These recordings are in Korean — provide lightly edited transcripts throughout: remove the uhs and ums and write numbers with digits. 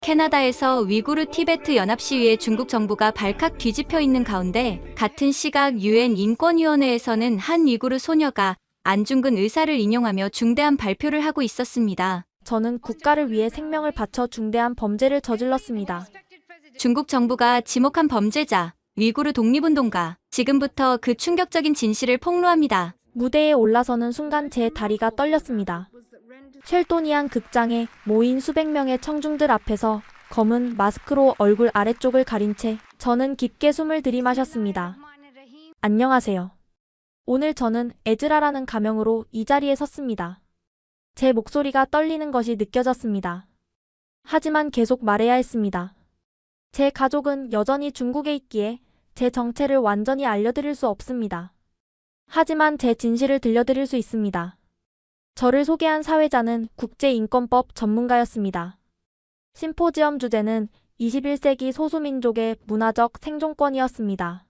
캐나다에서 위구르 티베트 연합 시위에 중국 정부가 발칵 뒤집혀 있는 가운데 같은 시각 유엔 인권위원회에서는 한 위구르 소녀가 안중근 의사를 인용하며 중대한 발표를 하고 있었습니다. 저는 국가를 위해 생명을 바쳐 중대한 범죄를 저질렀습니다. 중국 정부가 지목한 범죄자, 위구르 독립운동가, 지금부터 그 충격적인 진실을 폭로합니다. 무대에 올라서는 순간 제 다리가 떨렸습니다. 쉘도니안 극장에 모인 수백 명의 청중들 앞에서 검은 마스크로 얼굴 아래쪽을 가린 채 저는 깊게 숨을 들이마셨습니다. 안녕하세요. 오늘 저는 에즈라라는 가명으로 이 자리에 섰습니다. 제 목소리가 떨리는 것이 느껴졌습니다. 하지만 계속 말해야 했습니다. 제 가족은 여전히 중국에 있기에 제 정체를 완전히 알려드릴 수 없습니다. 하지만 제 진실을 들려드릴 수 있습니다. 저를 소개한 사회자는 국제인권법 전문가였습니다. 심포지엄 주제는 21세기 소수민족의 문화적 생존권이었습니다.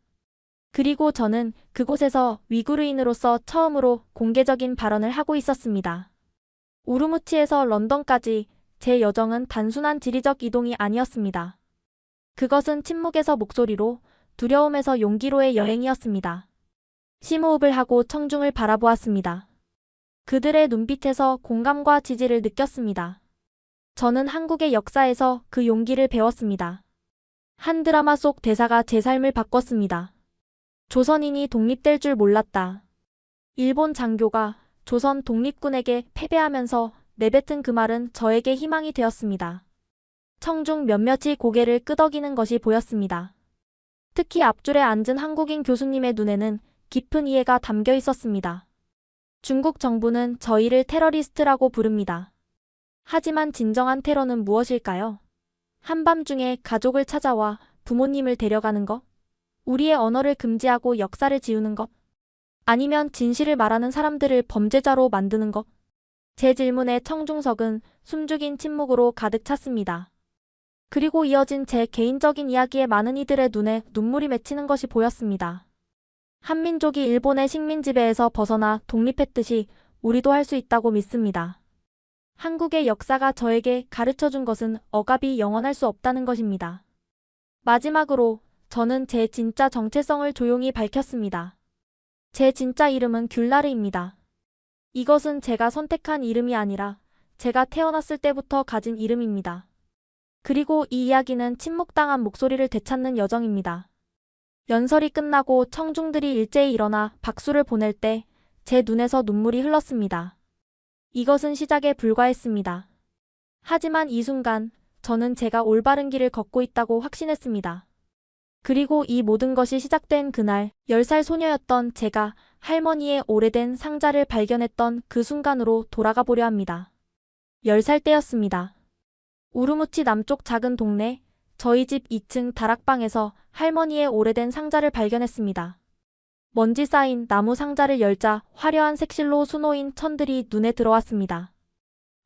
그리고 저는 그곳에서 위구르인으로서 처음으로 공개적인 발언을 하고 있었습니다. 우르무치에서 런던까지 제 여정은 단순한 지리적 이동이 아니었습니다. 그것은 침묵에서 목소리로, 두려움에서 용기로의 여행이었습니다. 심호흡을 하고 청중을 바라보았습니다. 그들의 눈빛에서 공감과 지지를 느꼈습니다. 저는 한국의 역사에서 그 용기를 배웠습니다. 한 드라마 속 대사가 제 삶을 바꿨습니다. 조선인이 독립될 줄 몰랐다. 일본 장교가 조선 독립군에게 패배하면서 내뱉은 그 말은 저에게 희망이 되었습니다. 청중 몇몇이 고개를 끄덕이는 것이 보였습니다. 특히 앞줄에 앉은 한국인 교수님의 눈에는 깊은 이해가 담겨 있었습니다. 중국 정부는 저희를 테러리스트라고 부릅니다. 하지만 진정한 테러는 무엇일까요? 한밤중에 가족을 찾아와 부모님을 데려가는 것? 우리의 언어를 금지하고 역사를 지우는 것? 아니면 진실을 말하는 사람들을 범죄자로 만드는 것? 제 질문에 청중석은 숨죽인 침묵으로 가득 찼습니다. 그리고 이어진 제 개인적인 이야기에 많은 이들의 눈에 눈물이 맺히는 것이 보였습니다. 한민족이 일본의 식민 지배에서 벗어나 독립했듯이 우리도 할 수 있다고 믿습니다. 한국의 역사가 저에게 가르쳐준 것은 억압이 영원할 수 없다는 것입니다. 마지막으로 저는 제 진짜 정체성을 조용히 밝혔습니다. 제 진짜 이름은 귤나르입니다. 이것은 제가 선택한 이름이 아니라 제가 태어났을 때부터 가진 이름입니다. 그리고 이 이야기는 침묵당한 목소리를 되찾는 여정입니다. 연설이 끝나고 청중들이 일제히 일어나 박수를 보낼 때 제 눈에서 눈물이 흘렀습니다. 이것은 시작에 불과했습니다. 하지만 이 순간 저는 제가 올바른 길을 걷고 있다고 확신했습니다. 그리고 이 모든 것이 시작된 그날 10살 소녀였던 제가 할머니의 오래된 상자를 발견했던 그 순간으로 돌아가 보려 합니다. 10살 때였습니다. 우르무치 남쪽 작은 동네, 저희 집 2층 다락방에서 할머니의 오래된 상자를 발견했습니다. 먼지 쌓인 나무 상자를 열자 화려한 색실로 수놓인 천들이 눈에 들어왔습니다.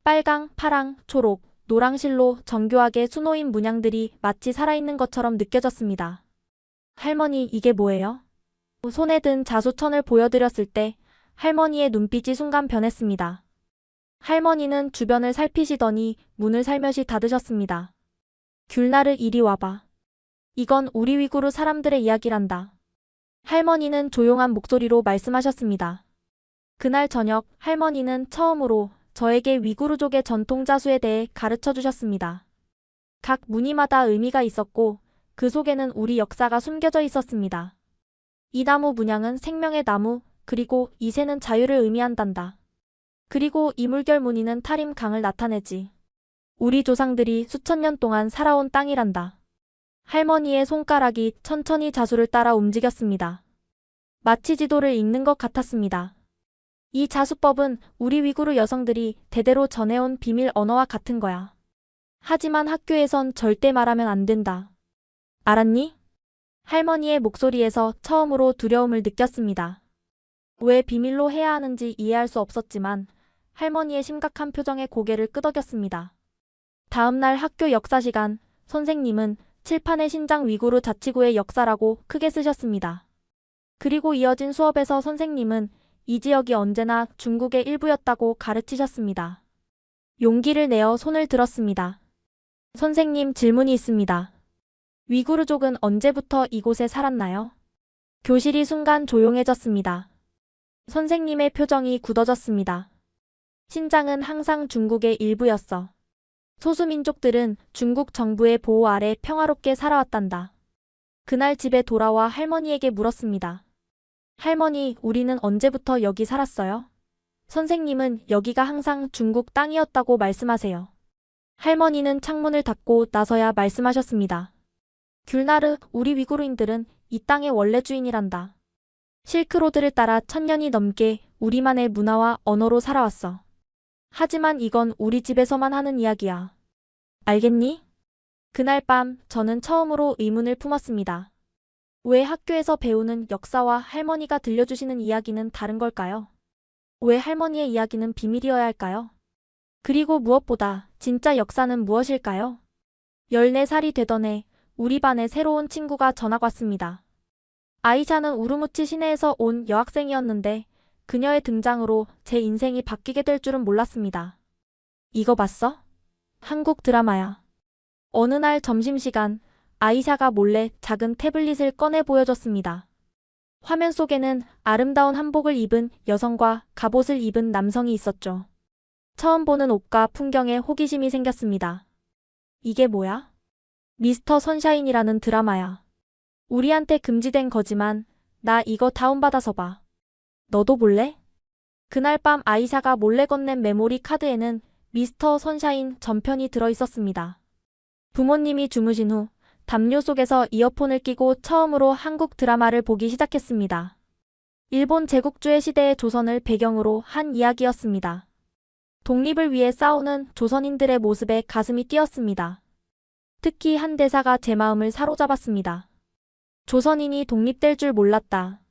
빨강, 파랑, 초록, 노랑실로 정교하게 수놓인 문양들이 마치 살아있는 것처럼 느껴졌습니다. 할머니, 이게 뭐예요? 손에 든 자수천을 보여드렸을 때 할머니의 눈빛이 순간 변했습니다. 할머니는 주변을 살피시더니 문을 살며시 닫으셨습니다. 귤나르, 이리 와봐. 이건 우리 위구르 사람들의 이야기란다. 할머니는 조용한 목소리로 말씀하셨습니다. 그날 저녁 할머니는 처음으로 저에게 위구르족의 전통 자수에 대해 가르쳐 주셨습니다. 각 무늬마다 의미가 있었고 그 속에는 우리 역사가 숨겨져 있었습니다. 이 나무 문양은 생명의 나무, 그리고 이 새는 자유를 의미한단다. 그리고 이 물결 무늬는 타림 강을 나타내지. 우리 조상들이 수천 년 동안 살아온 땅이란다. 할머니의 손가락이 천천히 자수를 따라 움직였습니다. 마치 지도를 읽는 것 같았습니다. 이 자수법은 우리 위구르 여성들이 대대로 전해온 비밀 언어와 같은 거야. 하지만 학교에선 절대 말하면 안 된다. 알았니? 할머니의 목소리에서 처음으로 두려움을 느꼈습니다. 왜 비밀로 해야 하는지 이해할 수 없었지만 할머니의 심각한 표정에 고개를 끄덕였습니다. 다음날 학교 역사 시간, 선생님은 칠판에 신장 위구르 자치구의 역사라고 크게 쓰셨습니다. 그리고 이어진 수업에서 선생님은 이 지역이 언제나 중국의 일부였다고 가르치셨습니다. 용기를 내어 손을 들었습니다. 선생님, 질문이 있습니다. 위구르족은 언제부터 이곳에 살았나요? 교실이 순간 조용해졌습니다. 선생님의 표정이 굳어졌습니다. 신장은 항상 중국의 일부였어. 소수민족들은 중국 정부의 보호 아래 평화롭게 살아왔단다. 그날 집에 돌아와 할머니에게 물었습니다. 할머니, 우리는 언제부터 여기 살았어요? 선생님은 여기가 항상 중국 땅이었다고 말씀하세요. 할머니는 창문을 닫고 나서야 말씀하셨습니다. 귤나르, 우리 위구르인들은 이 땅의 원래 주인이란다. 실크로드를 따라 1000년이 넘게 우리만의 문화와 언어로 살아왔어. 하지만 이건 우리 집에서만 하는 이야기야. 알겠니? 그날 밤 저는 처음으로 의문을 품었습니다. 왜 학교에서 배우는 역사와 할머니가 들려주시는 이야기는 다른 걸까요? 왜 할머니의 이야기는 비밀이어야 할까요? 그리고 무엇보다 진짜 역사는 무엇일까요? 14살이 되던 해 우리 반에 새로운 친구가 전학 왔습니다. 아이샤는 우르무치 시내에서 온 여학생이었는데 그녀의 등장으로 제 인생이 바뀌게 될 줄은 몰랐습니다. 이거 봤어? 한국 드라마야. 어느 날 점심시간 아이샤가 몰래 작은 태블릿을 꺼내 보여줬습니다. 화면 속에는 아름다운 한복을 입은 여성과 갑옷을 입은 남성이 있었죠. 처음 보는 옷과 풍경에 호기심이 생겼습니다. 이게 뭐야? 미스터 선샤인이라는 드라마야. 우리한테 금지된 거지만 나 이거 다운받아서 봐. 너도 볼래? 그날 밤 아이샤가 몰래 건넨 메모리 카드에는 미스터 선샤인 전편이 들어있었습니다. 부모님이 주무신 후 담요 속에서 이어폰을 끼고 처음으로 한국 드라마를 보기 시작했습니다. 일본 제국주의 시대의 조선을 배경으로 한 이야기였습니다. 독립을 위해 싸우는 조선인들의 모습에 가슴이 뛰었습니다. 특히 한 대사가 제 마음을 사로잡았습니다. 조선인이 독립될 줄 몰랐다.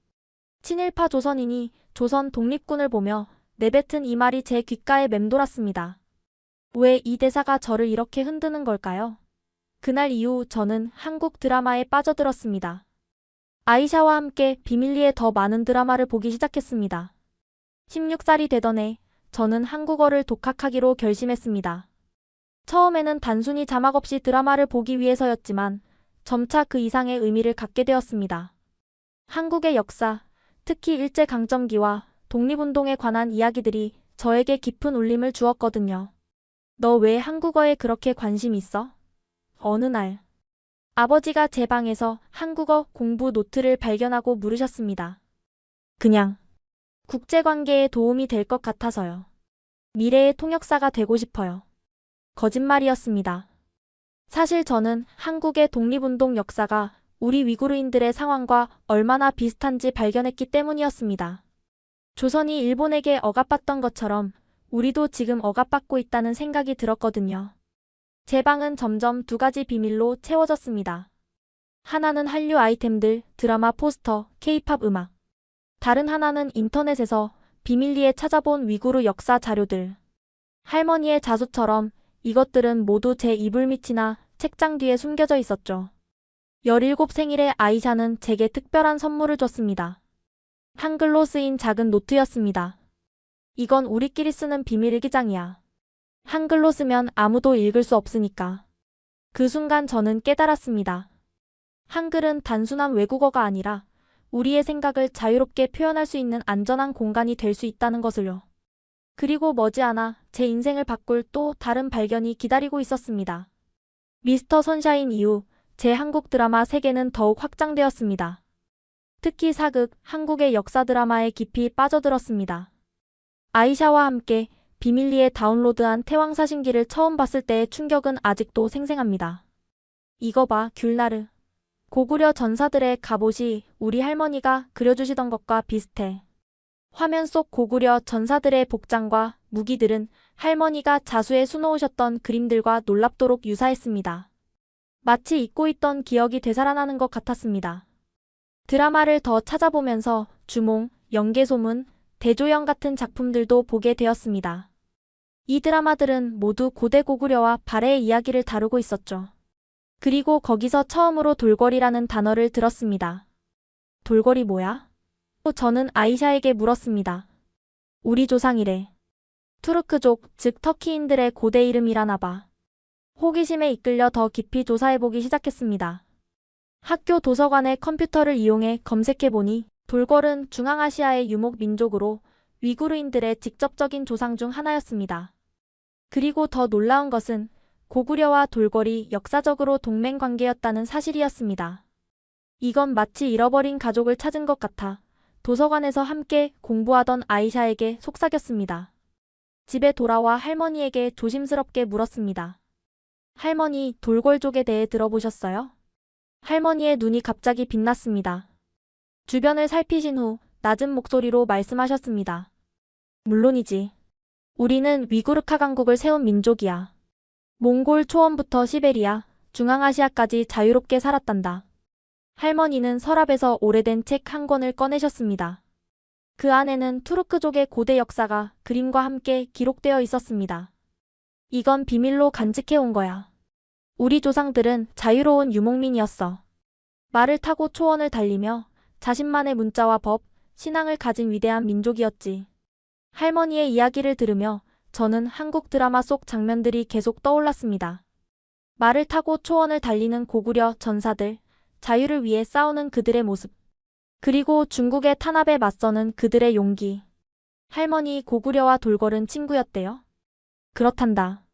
친일파 조선인이 조선 독립군을 보며 내뱉은 이 말이 제 귓가에 맴돌았습니다. 왜 이 대사가 저를 이렇게 흔드는 걸까요? 그날 이후 저는 한국 드라마에 빠져들었습니다. 아이샤와 함께 비밀리에 더 많은 드라마를 보기 시작했습니다. 16살이 되던 해 저는 한국어를 독학하기로 결심했습니다. 처음에는 단순히 자막 없이 드라마를 보기 위해서였지만 점차 그 이상의 의미를 갖게 되었습니다. 한국의 역사, 특히 일제강점기와 독립운동에 관한 이야기들이 저에게 깊은 울림을 주었거든요. 너 왜 한국어에 그렇게 관심 있어? 어느 날 아버지가 제 방에서 한국어 공부 노트를 발견하고 물으셨습니다. 그냥 국제관계에 도움이 될 것 같아서요. 미래의 통역사가 되고 싶어요. 거짓말이었습니다. 사실 저는 한국의 독립운동 역사가 우리 위구르인들의 상황과 얼마나 비슷한지 발견했기 때문이었습니다. 조선이 일본에게 억압받던 것처럼 우리도 지금 억압받고 있다는 생각이 들었거든요. 제 방은 점점 두 가지 비밀로 채워졌습니다. 하나는 한류 아이템들, 드라마 포스터, K-팝 음악. 다른 하나는 인터넷에서 비밀리에 찾아본 위구르 역사 자료들. 할머니의 자수처럼 이것들은 모두 제 이불 밑이나 책장 뒤에 숨겨져 있었죠. 17 생일에 아이샤는 제게 특별한 선물을 줬습니다. 한글로 쓰인 작은 노트였습니다. 이건 우리끼리 쓰는 비밀 일기장이야. 한글로 쓰면 아무도 읽을 수 없으니까. 그 순간 저는 깨달았습니다. 한글은 단순한 외국어가 아니라 우리의 생각을 자유롭게 표현할 수 있는 안전한 공간이 될 수 있다는 것을요. 그리고 머지않아 제 인생을 바꿀 또 다른 발견이 기다리고 있었습니다. 미스터 선샤인 이후 제 한국 드라마 세계는 더욱 확장되었습니다. 특히 사극, 한국의 역사 드라마에 깊이 빠져들었습니다. 아이샤와 함께 비밀리에 다운로드한 태왕사신기를 처음 봤을 때의 충격은 아직도 생생합니다. 이거 봐, 귤나르. 고구려 전사들의 갑옷이 우리 할머니가 그려주시던 것과 비슷해. 화면 속 고구려 전사들의 복장과 무기들은 할머니가 자수에 수놓으셨던 그림들과 놀랍도록 유사했습니다. 마치 잊고 있던 기억이 되살아나는 것 같았습니다. 드라마를 더 찾아보면서 주몽, 영계소문, 대조영 같은 작품들도 보게 되었습니다. 이 드라마들은 모두 고대 고구려와 발해의 이야기를 다루고 있었죠. 그리고 거기서 처음으로 돌궐이라는 단어를 들었습니다. 돌궐이 뭐야? 저는 아이샤에게 물었습니다. 우리 조상이래. 투르크족, 즉 터키인들의 고대 이름이라나 봐. 호기심에 이끌려 더 깊이 조사해보기 시작했습니다. 학교 도서관의 컴퓨터를 이용해 검색해보니 돌궐은 중앙아시아의 유목 민족으로 위구르인들의 직접적인 조상 중 하나였습니다. 그리고 더 놀라운 것은 고구려와 돌궐이 역사적으로 동맹 관계였다는 사실이었습니다. 이건 마치 잃어버린 가족을 찾은 것 같아 도서관에서 함께 공부하던 아이샤에게 속삭였습니다. 집에 돌아와 할머니에게 조심스럽게 물었습니다. 할머니, 돌궐족에 대해 들어보셨어요? 할머니의 눈이 갑자기 빛났습니다. 주변을 살피신 후 낮은 목소리로 말씀하셨습니다. 물론이지. 우리는 위구르카 강국을 세운 민족이야. 몽골 초원부터 시베리아, 중앙아시아까지 자유롭게 살았단다. 할머니는 서랍에서 오래된 책 한 권을 꺼내셨습니다. 그 안에는 투르크족의 고대 역사가 그림과 함께 기록되어 있었습니다. 이건 비밀로 간직해온 거야. 우리 조상들은 자유로운 유목민이었어. 말을 타고 초원을 달리며 자신만의 문자와 법, 신앙을 가진 위대한 민족이었지. 할머니의 이야기를 들으며 저는 한국 드라마 속 장면들이 계속 떠올랐습니다. 말을 타고 초원을 달리는 고구려 전사들, 자유를 위해 싸우는 그들의 모습, 그리고 중국의 탄압에 맞서는 그들의 용기. 할머니, 고구려와 돌궐은 친구였대요? 그렇단다.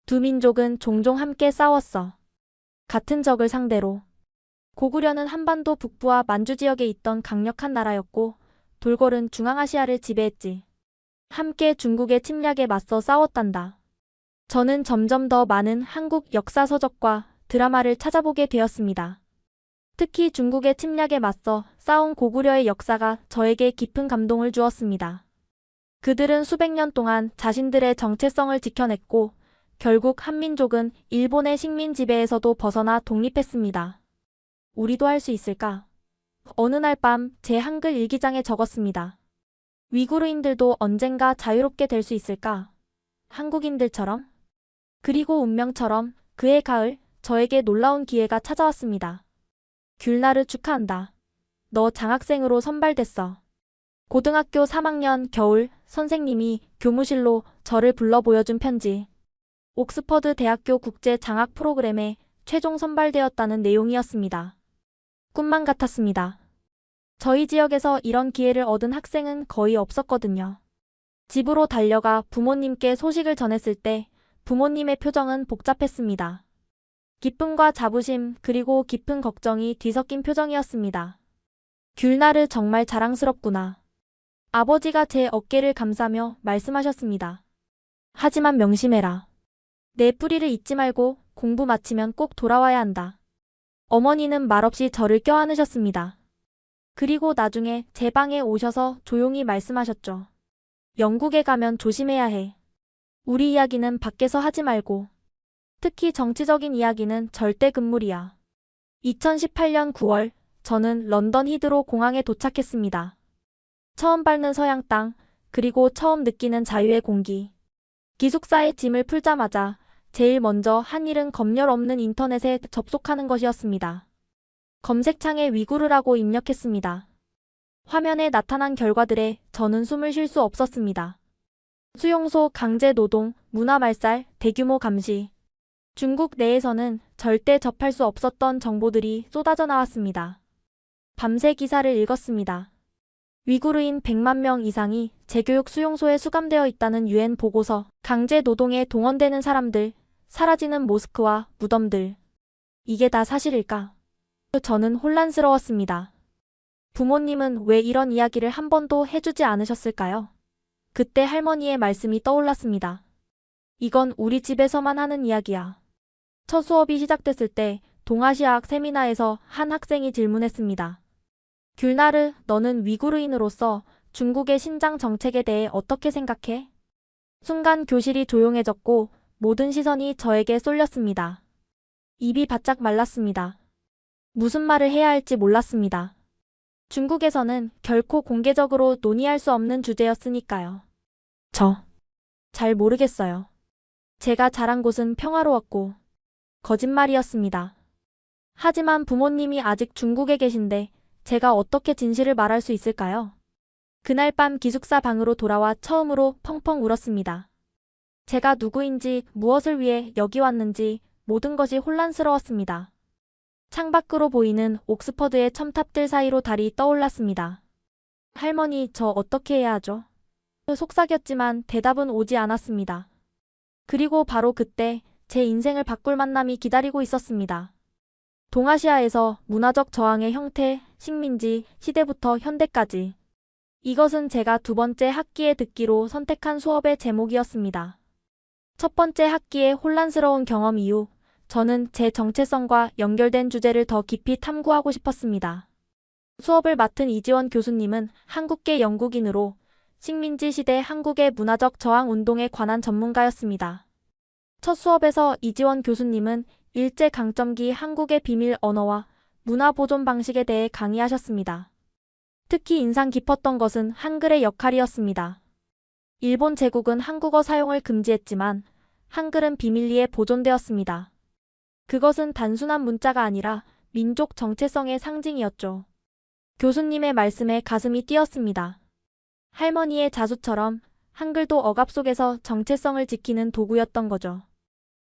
두 민족은 종종 함께 싸웠어. 같은 적을 상대로. 고구려는 한반도 북부와 만주 지역에 있던 강력한 나라였고 돌궐은 중앙아시아를 지배했지. 함께 중국의 침략에 맞서 싸웠단다. 저는 점점 더 많은 한국 역사서적과 드라마를 찾아보게 되었습니다. 특히 중국의 침략에 맞서 싸운 고구려의 역사가 저에게 깊은 감동을 주었습니다. 그들은 수백 년 동안 자신들의 정체성을 지켜냈고 결국 한민족은 일본의 식민 지배에서도 벗어나 독립했습니다. 우리도 할 수 있을까? 어느 날 밤 제 한글 일기장에 적었습니다. 위구르인들도 언젠가 자유롭게 될 수 있을까? 한국인들처럼? 그리고 운명처럼 그해 가을 저에게 놀라운 기회가 찾아왔습니다. 귤나르 축하한다. 너 장학생으로 선발됐어. 고등학교 3학년 겨울 선생님이 교무실로 저를 불러 보여준 편지. 옥스퍼드 대학교 국제 장학 프로그램에 최종 선발되었다는 내용이었습니다. 꿈만 같았습니다. 저희 지역에서 이런 기회를 얻은 학생은 거의 없었거든요. 집으로 달려가 부모님께 소식을 전했을 때 부모님의 표정은 복잡했습니다. 기쁨과 자부심 그리고 깊은 걱정이 뒤섞인 표정이었습니다. 귤나르 정말 자랑스럽구나. 아버지가 제 어깨를 감싸며 말씀하셨습니다. 하지만 명심해라. 내 뿌리를 잊지 말고 공부 마치면 꼭 돌아와야 한다. 어머니는 말없이 저를 껴안으셨습니다. 그리고 나중에 제 방에 오셔서 조용히 말씀하셨죠. 영국에 가면 조심해야 해. 우리 이야기는 밖에서 하지 말고. 특히 정치적인 이야기는 절대 금물이야. 2018년 9월, 저는 런던 히드로 공항에 도착했습니다. 처음 밟는 서양 땅, 그리고 처음 느끼는 자유의 공기. 기숙사에 짐을 풀자마자 제일 먼저 한 일은 검열 없는 인터넷에 접속하는 것이었습니다. 검색창에 위구르라고 입력했습니다. 화면에 나타난 결과들에 저는 숨을 쉴 수 없었습니다. 수용소 강제 노동, 문화말살, 대규모 감시. 중국 내에서는 절대 접할 수 없었던 정보들이 쏟아져 나왔습니다. 밤새 기사를 읽었습니다. 위구르인 100만 명 이상이 재교육 수용소에 수감되어 있다는 유엔 보고서, 강제 노동에 동원되는 사람들, 사라지는 모스크와 무덤들. 이게 다 사실일까? 저는 혼란스러웠습니다. 부모님은 왜 이런 이야기를 한 번도 해주지 않으셨을까요? 그때 할머니의 말씀이 떠올랐습니다. 이건 우리 집에서만 하는 이야기야. 첫 수업이 시작됐을 때 동아시아학 세미나에서 한 학생이 질문했습니다. 귤나르, 너는 위구르인으로서 중국의 신장 정책에 대해 어떻게 생각해? 순간 교실이 조용해졌고 모든 시선이 저에게 쏠렸습니다. 입이 바짝 말랐습니다. 무슨 말을 해야 할지 몰랐습니다. 중국에서는 결코 공개적으로 논의할 수 없는 주제였으니까요. 잘 모르겠어요. 제가 자란 곳은 평화로웠고 거짓말이었습니다. 하지만 부모님이 아직 중국에 계신데 제가 어떻게 진실을 말할 수 있을까요? 그날 밤 기숙사 방으로 돌아와 처음으로 펑펑 울었습니다. 제가 누구인지, 무엇을 위해 여기 왔는지 모든 것이 혼란스러웠습니다. 창밖으로 보이는 옥스퍼드의 첨탑들 사이로 달이 떠올랐습니다. 할머니, 저 어떻게 해야 하죠? 속삭였지만 대답은 오지 않았습니다. 그리고 바로 그때 제 인생을 바꿀 만남이 기다리고 있었습니다. 동아시아에서 문화적 저항의 형태, 식민지 시대부터 현대까지. 이것은 제가 두 번째 학기에 듣기로 선택한 수업의 제목이었습니다. 첫 번째 학기의 혼란스러운 경험 이후 저는 제 정체성과 연결된 주제를 더 깊이 탐구하고 싶었습니다. 수업을 맡은 이지원 교수님은 한국계 영국인으로 식민지 시대 한국의 문화적 저항 운동에 관한 전문가였습니다. 첫 수업에서 이지원 교수님은 일제강점기 한국의 비밀 언어와 문화 보존 방식에 대해 강의하셨습니다. 특히 인상 깊었던 것은 한글의 역할이었습니다. 일본 제국은 한국어 사용을 금지했지만 한글은 비밀리에 보존되었습니다. 그것은 단순한 문자가 아니라 민족 정체성의 상징이었죠. 교수님의 말씀에 가슴이 뛰었습니다. 할머니의 자수처럼 한글도 억압 속에서 정체성을 지키는 도구였던 거죠.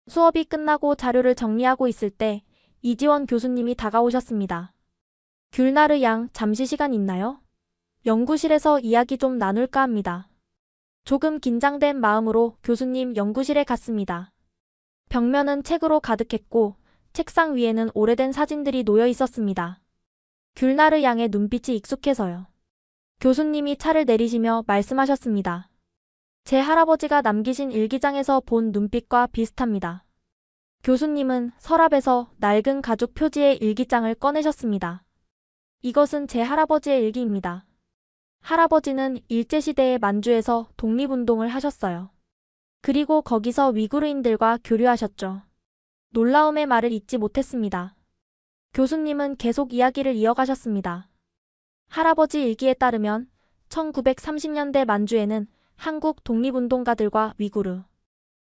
수업이 끝나고 자료를 정리하고 있을 때 이지원 교수님이 다가오셨습니다. 귤나르 양, 잠시 시간 있나요? 연구실에서 이야기 좀 나눌까 합니다. 조금 긴장된 마음으로 교수님 연구실에 갔습니다. 벽면은 책으로 가득했고 책상 위에는 오래된 사진들이 놓여 있었습니다. 귤나르 양의 눈빛이 익숙해서요. 교수님이 차를 내리시며 말씀하셨습니다. 제 할아버지가 남기신 일기장에서 본 눈빛과 비슷합니다. 교수님은 서랍에서 낡은 가죽 표지의 일기장을 꺼내셨습니다. 이것은 제 할아버지의 일기입니다. 할아버지는 일제시대의 만주에서 독립운동을 하셨어요. 그리고 거기서 위구르인들과 교류하셨죠. 놀라움의 말을 잇지 못했습니다. 교수님은 계속 이야기를 이어가셨습니다. 할아버지 일기에 따르면 1930년대 만주에는 한국 독립운동가들과 위구르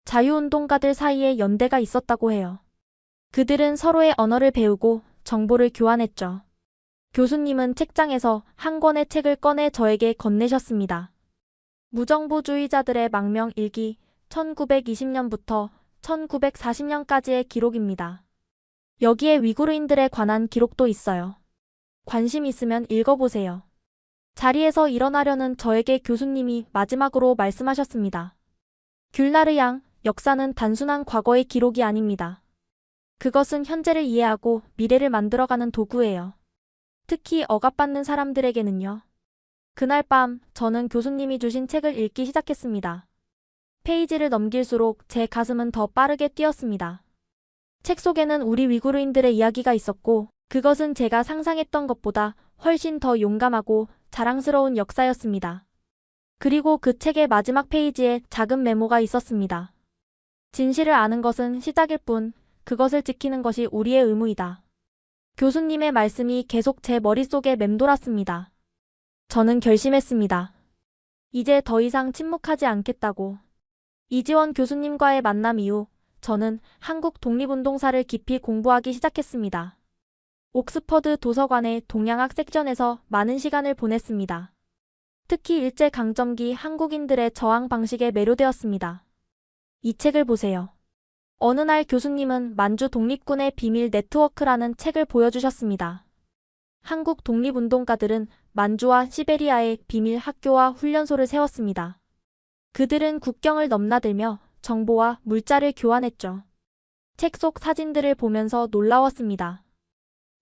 자유운동가들 사이에 연대가 있었다고 해요. 그들은 서로의 언어를 배우고 정보를 교환했죠. 교수님은 책장에서 한 권의 책을 꺼내 저에게 건네셨습니다. 무정부주의자들의 망명 일기 1920년부터 1940년까지의 기록입니다. 여기에 위구르인들에 관한 기록도 있어요. 관심 있으면 읽어보세요. 자리에서 일어나려는 저에게 교수님이 마지막으로 말씀하셨습니다. 귤나르 양, 역사는 단순한 과거의 기록이 아닙니다. 그것은 현재를 이해하고 미래를 만들어가는 도구예요. 특히 억압받는 사람들에게는요. 그날 밤 저는 교수님이 주신 책을 읽기 시작했습니다. 페이지를 넘길수록 제 가슴은 더 빠르게 뛰었습니다. 책 속에는 우리 위구르인들의 이야기가 있었고 그것은 제가 상상했던 것보다 훨씬 더 용감하고 자랑스러운 역사였습니다. 그리고 그 책의 마지막 페이지에 작은 메모가 있었습니다. 진실을 아는 것은 시작일 뿐 그것을 지키는 것이 우리의 의무이다. 교수님의 말씀이 계속 제 머릿속에 맴돌았습니다. 저는 결심했습니다. 이제 더 이상 침묵하지 않겠다고. 이지원 교수님과의 만남 이후 저는 한국 독립운동사를 깊이 공부하기 시작했습니다. 옥스퍼드 도서관의 동양학 섹션에서 많은 시간을 보냈습니다. 특히 일제강점기 한국인들의 저항 방식에 매료되었습니다. 이 책을 보세요. 어느 날 교수님은 만주 독립군의 비밀 네트워크라는 책을 보여주셨습니다. 한국 독립운동가들은 만주와 시베리아에 비밀 학교와 훈련소를 세웠습니다. 그들은 국경을 넘나들며 정보와 물자를 교환했죠. 책 속 사진들을 보면서 놀라웠습니다.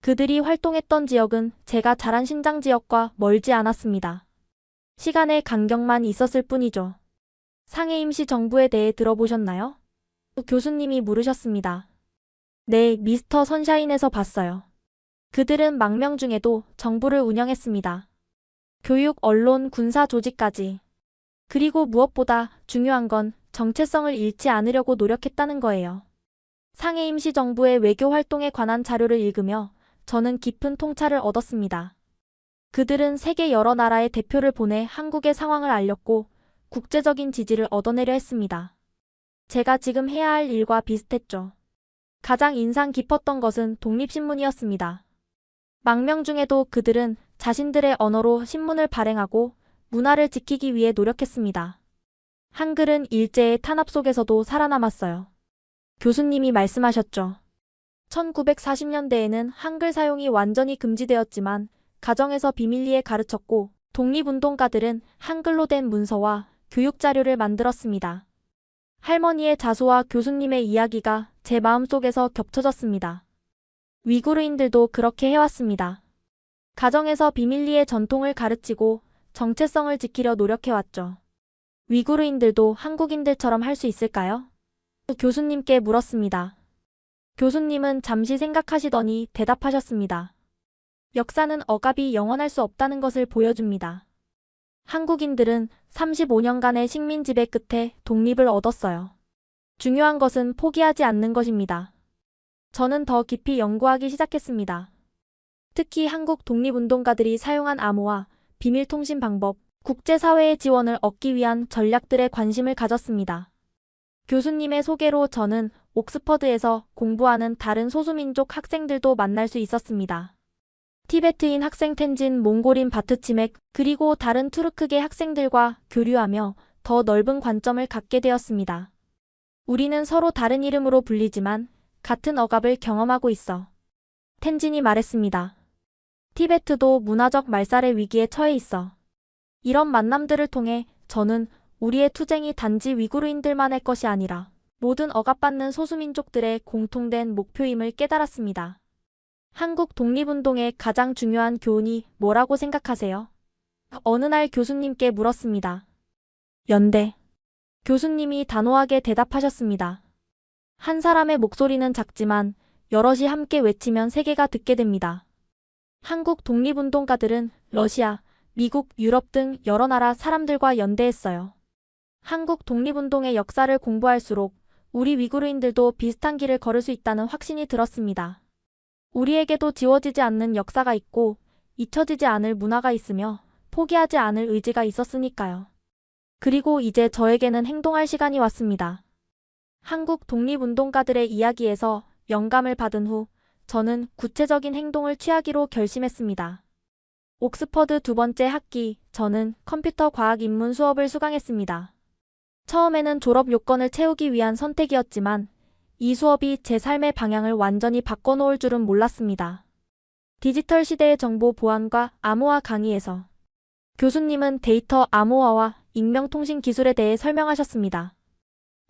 그들이 활동했던 지역은 제가 자란 신장 지역과 멀지 않았습니다. 시간의 간격만 있었을 뿐이죠. 상해임시 정부에 대해 들어보셨나요? 교수님이 물으셨습니다. 네, 미스터 선샤인에서 봤어요. 그들은 망명 중에도 정부를 운영했습니다. 교육, 언론, 군사 조직까지. 그리고 무엇보다 중요한 건 정체성을 잃지 않으려고 노력했다는 거예요. 상해임시정부의 외교 활동에 관한 자료를 읽으며 저는 깊은 통찰을 얻었습니다. 그들은 세계 여러 나라의 대표를 보내 한국의 상황을 알렸고 국제적인 지지를 얻어내려 했습니다. 제가 지금 해야 할 일과 비슷했죠. 가장 인상 깊었던 것은 독립신문이었습니다. 망명 중에도 그들은 자신들의 언어로 신문을 발행하고 문화를 지키기 위해 노력했습니다. 한글은 일제의 탄압 속에서도 살아남았어요. 교수님이 말씀하셨죠. 1940년대에는 한글 사용이 완전히 금지되었지만 가정에서 비밀리에 가르쳤고 독립운동가들은 한글로 된 문서와 교육 자료를 만들었습니다. 할머니의 자소와 교수님의 이야기가 제 마음속에서 겹쳐졌습니다. 위구르인들도 그렇게 해왔습니다. 가정에서 비밀리에 전통을 가르치고 정체성을 지키려 노력해왔죠. 위구르인들도 한국인들처럼 할 수 있을까요? 교수님께 물었습니다. 교수님은 잠시 생각하시더니 대답하셨습니다. 역사는 억압이 영원할 수 없다는 것을 보여줍니다. 한국인들은 35년간의 식민 지배 끝에 독립을 얻었어요. 중요한 것은 포기하지 않는 것입니다. 저는 더 깊이 연구하기 시작했습니다. 특히 한국 독립운동가들이 사용한 암호화, 비밀통신 방법, 국제사회의 지원을 얻기 위한 전략들에 관심을 가졌습니다. 교수님의 소개로 저는 옥스퍼드에서 공부하는 다른 소수민족 학생들도 만날 수 있었습니다. 티베트인 학생 텐진, 몽골인 바트치맥, 그리고 다른 투르크계 학생들과 교류하며 더 넓은 관점을 갖게 되었습니다. 우리는 서로 다른 이름으로 불리지만 같은 억압을 경험하고 있어. 텐진이 말했습니다. 티베트도 문화적 말살의 위기에 처해 있어. 이런 만남들을 통해 저는 우리의 투쟁이 단지 위구르인들만의 것이 아니라 모든 억압받는 소수민족들의 공통된 목표임을 깨달았습니다. 한국 독립운동의 가장 중요한 교훈이 뭐라고 생각하세요? 어느 날 교수님께 물었습니다. 연대. 교수님이 단호하게 대답하셨습니다. 한 사람의 목소리는 작지만 여럿이 함께 외치면 세계가 듣게 됩니다. 한국 독립운동가들은 러시아, 미국, 유럽 등 여러 나라 사람들과 연대했어요. 한국 독립운동의 역사를 공부할수록 우리 위구르인들도 비슷한 길을 걸을 수 있다는 확신이 들었습니다. 우리에게도 지워지지 않는 역사가 있고 잊혀지지 않을 문화가 있으며 포기하지 않을 의지가 있었으니까요. 그리고 이제 저에게는 행동할 시간이 왔습니다. 한국 독립운동가들의 이야기에서 영감을 받은 후 저는 구체적인 행동을 취하기로 결심했습니다. 옥스퍼드 두 번째 학기, 저는 컴퓨터 과학 입문 수업을 수강했습니다. 처음에는 졸업 요건을 채우기 위한 선택이었지만 이 수업이 제 삶의 방향을 완전히 바꿔놓을 줄은 몰랐습니다. 디지털 시대의 정보 보안과 암호화 강의에서 교수님은 데이터 암호화와 익명통신 기술에 대해 설명하셨습니다.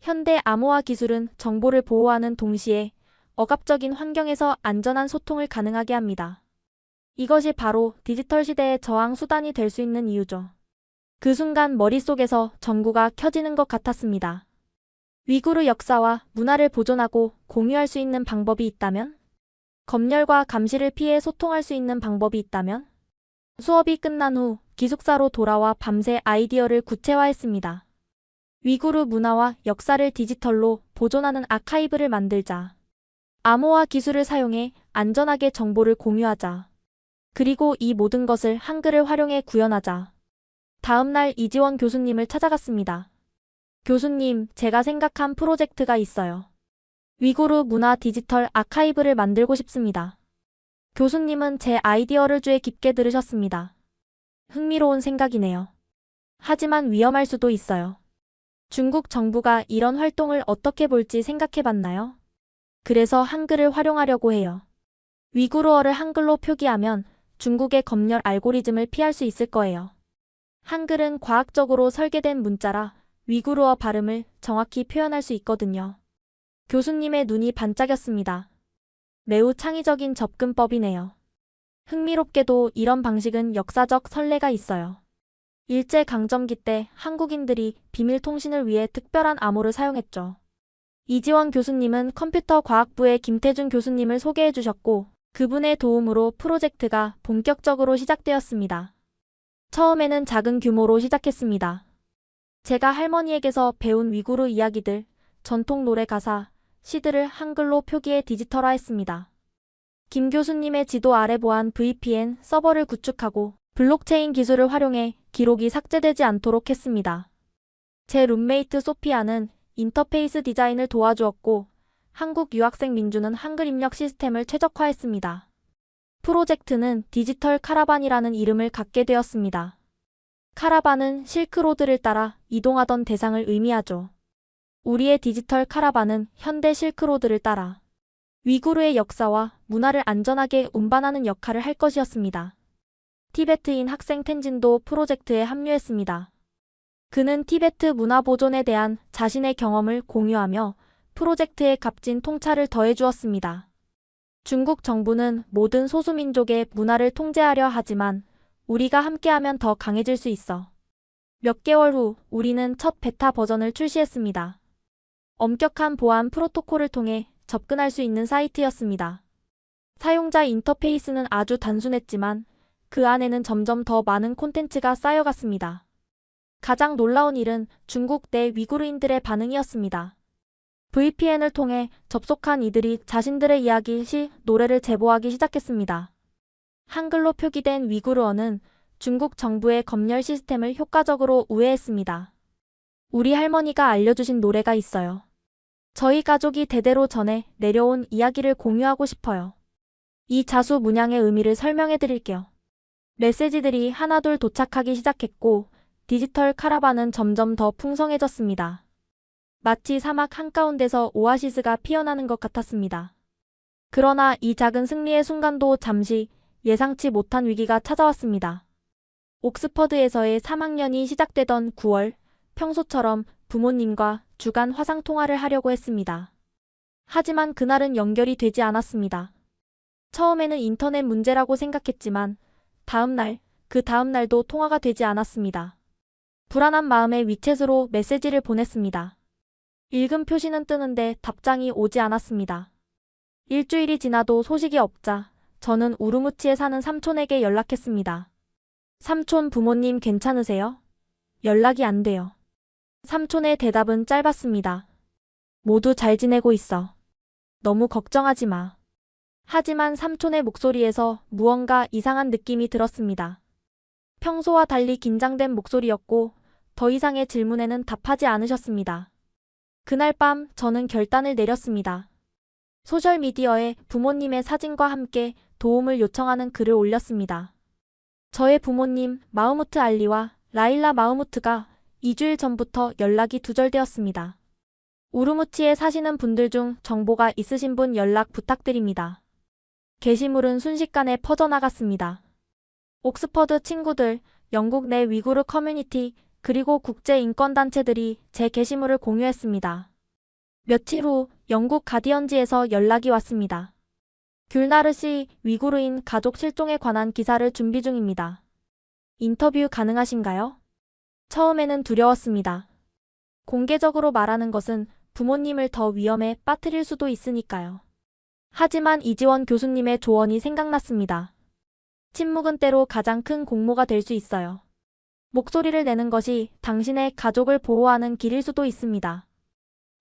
현대 암호화 기술은 정보를 보호하는 동시에 억압적인 환경에서 안전한 소통을 가능하게 합니다. 이것이 바로 디지털 시대의 저항 수단이 될 수 있는 이유죠. 그 순간 머릿속에서 전구가 켜지는 것 같았습니다. 위구르 역사와 문화를 보존하고 공유할 수 있는 방법이 있다면? 검열과 감시를 피해 소통할 수 있는 방법이 있다면? 수업이 끝난 후 기숙사로 돌아와 밤새 아이디어를 구체화했습니다. 위구르 문화와 역사를 디지털로 보존하는 아카이브를 만들자. 암호화 기술을 사용해 안전하게 정보를 공유하자. 그리고 이 모든 것을 한글을 활용해 구현하자. 다음 날 이지원 교수님을 찾아갔습니다. 교수님, 제가 생각한 프로젝트가 있어요. 위구르 문화 디지털 아카이브를 만들고 싶습니다. 교수님은 제 아이디어를 귀에 깊게 들으셨습니다. 흥미로운 생각이네요. 하지만 위험할 수도 있어요. 중국 정부가 이런 활동을 어떻게 볼지 생각해봤나요? 그래서 한글을 활용하려고 해요. 위구르어를 한글로 표기하면 중국의 검열 알고리즘을 피할 수 있을 거예요. 한글은 과학적으로 설계된 문자라 위구르어 발음을 정확히 표현할 수 있거든요. 교수님의 눈이 반짝였습니다. 매우 창의적인 접근법이네요. 흥미롭게도 이런 방식은 역사적 선례가 있어요. 일제강점기 때 한국인들이 비밀 통신을 위해 특별한 암호를 사용했죠. 이지원 교수님은 컴퓨터 과학부의 김태준 교수님을 소개해 주셨고 그분의 도움으로 프로젝트가 본격적으로 시작되었습니다. 처음에는 작은 규모로 시작했습니다. 제가 할머니에게서 배운 위구르 이야기들, 전통 노래 가사, 시들을 한글로 표기해 디지털화했습니다. 김 교수님의 지도 아래 보안 VPN 서버를 구축하고 블록체인 기술을 활용해 기록이 삭제되지 않도록 했습니다. 제 룸메이트 소피아는 인터페이스 디자인을 도와주었고 한국 유학생 민주는 한글 입력 시스템을 최적화했습니다. 프로젝트는 디지털 카라반이라는 이름을 갖게 되었습니다. 카라반은 실크로드를 따라 이동하던 대상을 의미하죠. 우리의 디지털 카라반은 현대 실크로드를 따라 위구르의 역사와 문화를 안전하게 운반하는 역할을 할 것이었습니다. 티베트인 학생 텐진도 프로젝트에 합류했습니다. 그는 티베트 문화 보존에 대한 자신의 경험을 공유하며 프로젝트의 값진 통찰을 더해주었습니다. 중국 정부는 모든 소수민족의 문화를 통제하려 하지만 우리가 함께하면 더 강해질 수 있어. 몇 개월 후 우리는 첫 베타 버전을 출시했습니다. 엄격한 보안 프로토콜을 통해 접근할 수 있는 사이트였습니다. 사용자 인터페이스는 아주 단순했지만 그 안에는 점점 더 많은 콘텐츠가 쌓여갔습니다. 가장 놀라운 일은 중국 내 위구르인들의 반응이었습니다. VPN을 통해 접속한 이들이 자신들의 이야기 시 노래를 제보하기 시작했습니다. 한글로 표기된 위구르어는 중국 정부의 검열 시스템을 효과적으로 우회했습니다. 우리 할머니가 알려주신 노래가 있어요. 저희 가족이 대대로 전해 내려온 이야기를 공유하고 싶어요. 이 자수 문양의 의미를 설명해 드릴게요. 메시지들이 하나둘 도착하기 시작했고 디지털 카라반은 점점 더 풍성해졌습니다. 마치 사막 한가운데서 오아시스가 피어나는 것 같았습니다. 그러나 이 작은 승리의 순간도 잠시 예상치 못한 위기가 찾아왔습니다. 옥스퍼드에서의 3학년이 시작되던 9월, 평소처럼 부모님과 주간 화상통화를 하려고 했습니다. 하지만 그날은 연결이 되지 않았습니다. 처음에는 인터넷 문제라고 생각했지만 그 다음 날도 통화가 되지 않았습니다. 불안한 마음에 위챗으로 메시지를 보냈습니다. 읽음 표시는 뜨는데 답장이 오지 않았습니다. 일주일이 지나도 소식이 없자 저는 우르무치에 사는 삼촌에게 연락했습니다. 삼촌, 부모님 괜찮으세요? 연락이 안 돼요. 삼촌의 대답은 짧았습니다. 모두 잘 지내고 있어. 너무 걱정하지 마. 하지만 삼촌의 목소리에서 무언가 이상한 느낌이 들었습니다. 평소와 달리 긴장된 목소리였고 더 이상의 질문에는 답하지 않으셨습니다. 그날 밤 저는 결단을 내렸습니다. 소셜미디어에 부모님의 사진과 함께 도움을 요청하는 글을 올렸습니다. 저의 부모님 마흐무트 알리와 라일라 마흐무트가 2주일 전부터 연락이 두절되었습니다. 우르무치에 사시는 분들 중 정보가 있으신 분 연락 부탁드립니다. 게시물은 순식간에 퍼져나갔습니다. 옥스퍼드 친구들, 영국 내 위구르 커뮤니티, 그리고 국제인권단체들이 제 게시물을 공유했습니다. 며칠 후 영국 가디언지에서 연락이 왔습니다. 귤나르 씨, 위구르인 가족 실종에 관한 기사를 준비 중입니다. 인터뷰 가능하신가요? 처음에는 두려웠습니다. 공개적으로 말하는 것은 부모님을 더 위험에 빠뜨릴 수도 있으니까요. 하지만 이지원 교수님의 조언이 생각났습니다. 침묵은 때로 가장 큰 공모가 될 수 있어요. 목소리를 내는 것이 당신의 가족을 보호하는 길일 수도 있습니다.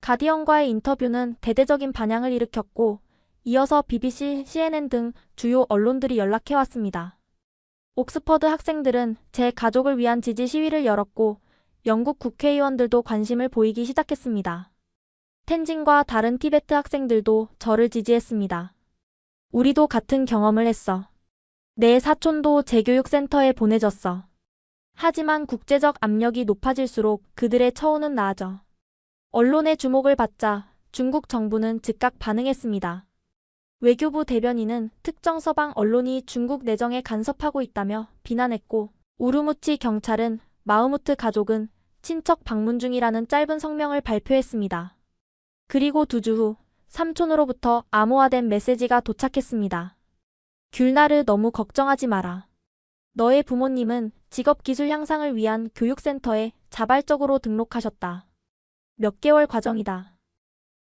가디언과의 인터뷰는 대대적인 반향을 일으켰고 이어서 BBC, CNN 등 주요 언론들이 연락해왔습니다. 옥스퍼드 학생들은 제 가족을 위한 지지 시위를 열었고 영국 국회의원들도 관심을 보이기 시작했습니다. 텐진과 다른 티베트 학생들도 저를 지지했습니다. 우리도 같은 경험을 했어. 내 사촌도 재교육센터에 보내졌어. 하지만 국제적 압력이 높아질수록 그들의 처우는 나아져. 언론의 주목을 받자 중국 정부는 즉각 반응했습니다. 외교부 대변인은 특정 서방 언론이 중국 내정에 간섭하고 있다며 비난했고 우르무치 경찰은 마흐무트 가족은 친척 방문 중이라는 짧은 성명을 발표했습니다. 그리고 2주 후 삼촌으로부터 암호화된 메시지가 도착했습니다. 귤나르, 너무 걱정하지 마라. 너의 부모님은 직업기술 향상을 위한 교육센터에 자발적으로 등록하셨다. 몇 개월 과정이다.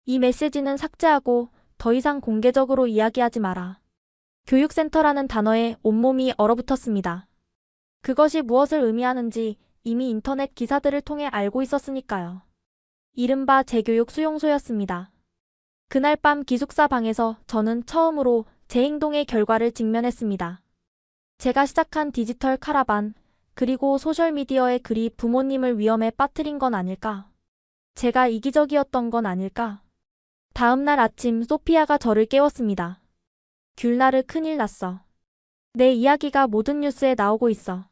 이 메시지는 삭제하고 더 이상 공개적으로 이야기하지 마라. 교육센터라는 단어에 온몸이 얼어붙었습니다. 그것이 무엇을 의미하는지 이미 인터넷 기사들을 통해 알고 있었으니까요. 이른바 재교육 수용소였습니다. 그날 밤 기숙사 방에서 저는 처음으로 제 행동의 결과를 직면했습니다. 제가 시작한 디지털 카라반, 그리고 소셜미디어의 글이 부모님을 위험에 빠뜨린 건 아닐까? 제가 이기적이었던 건 아닐까? 다음 날 아침 소피아가 저를 깨웠습니다. 귤나르, 큰일 났어. 내 이야기가 모든 뉴스에 나오고 있어.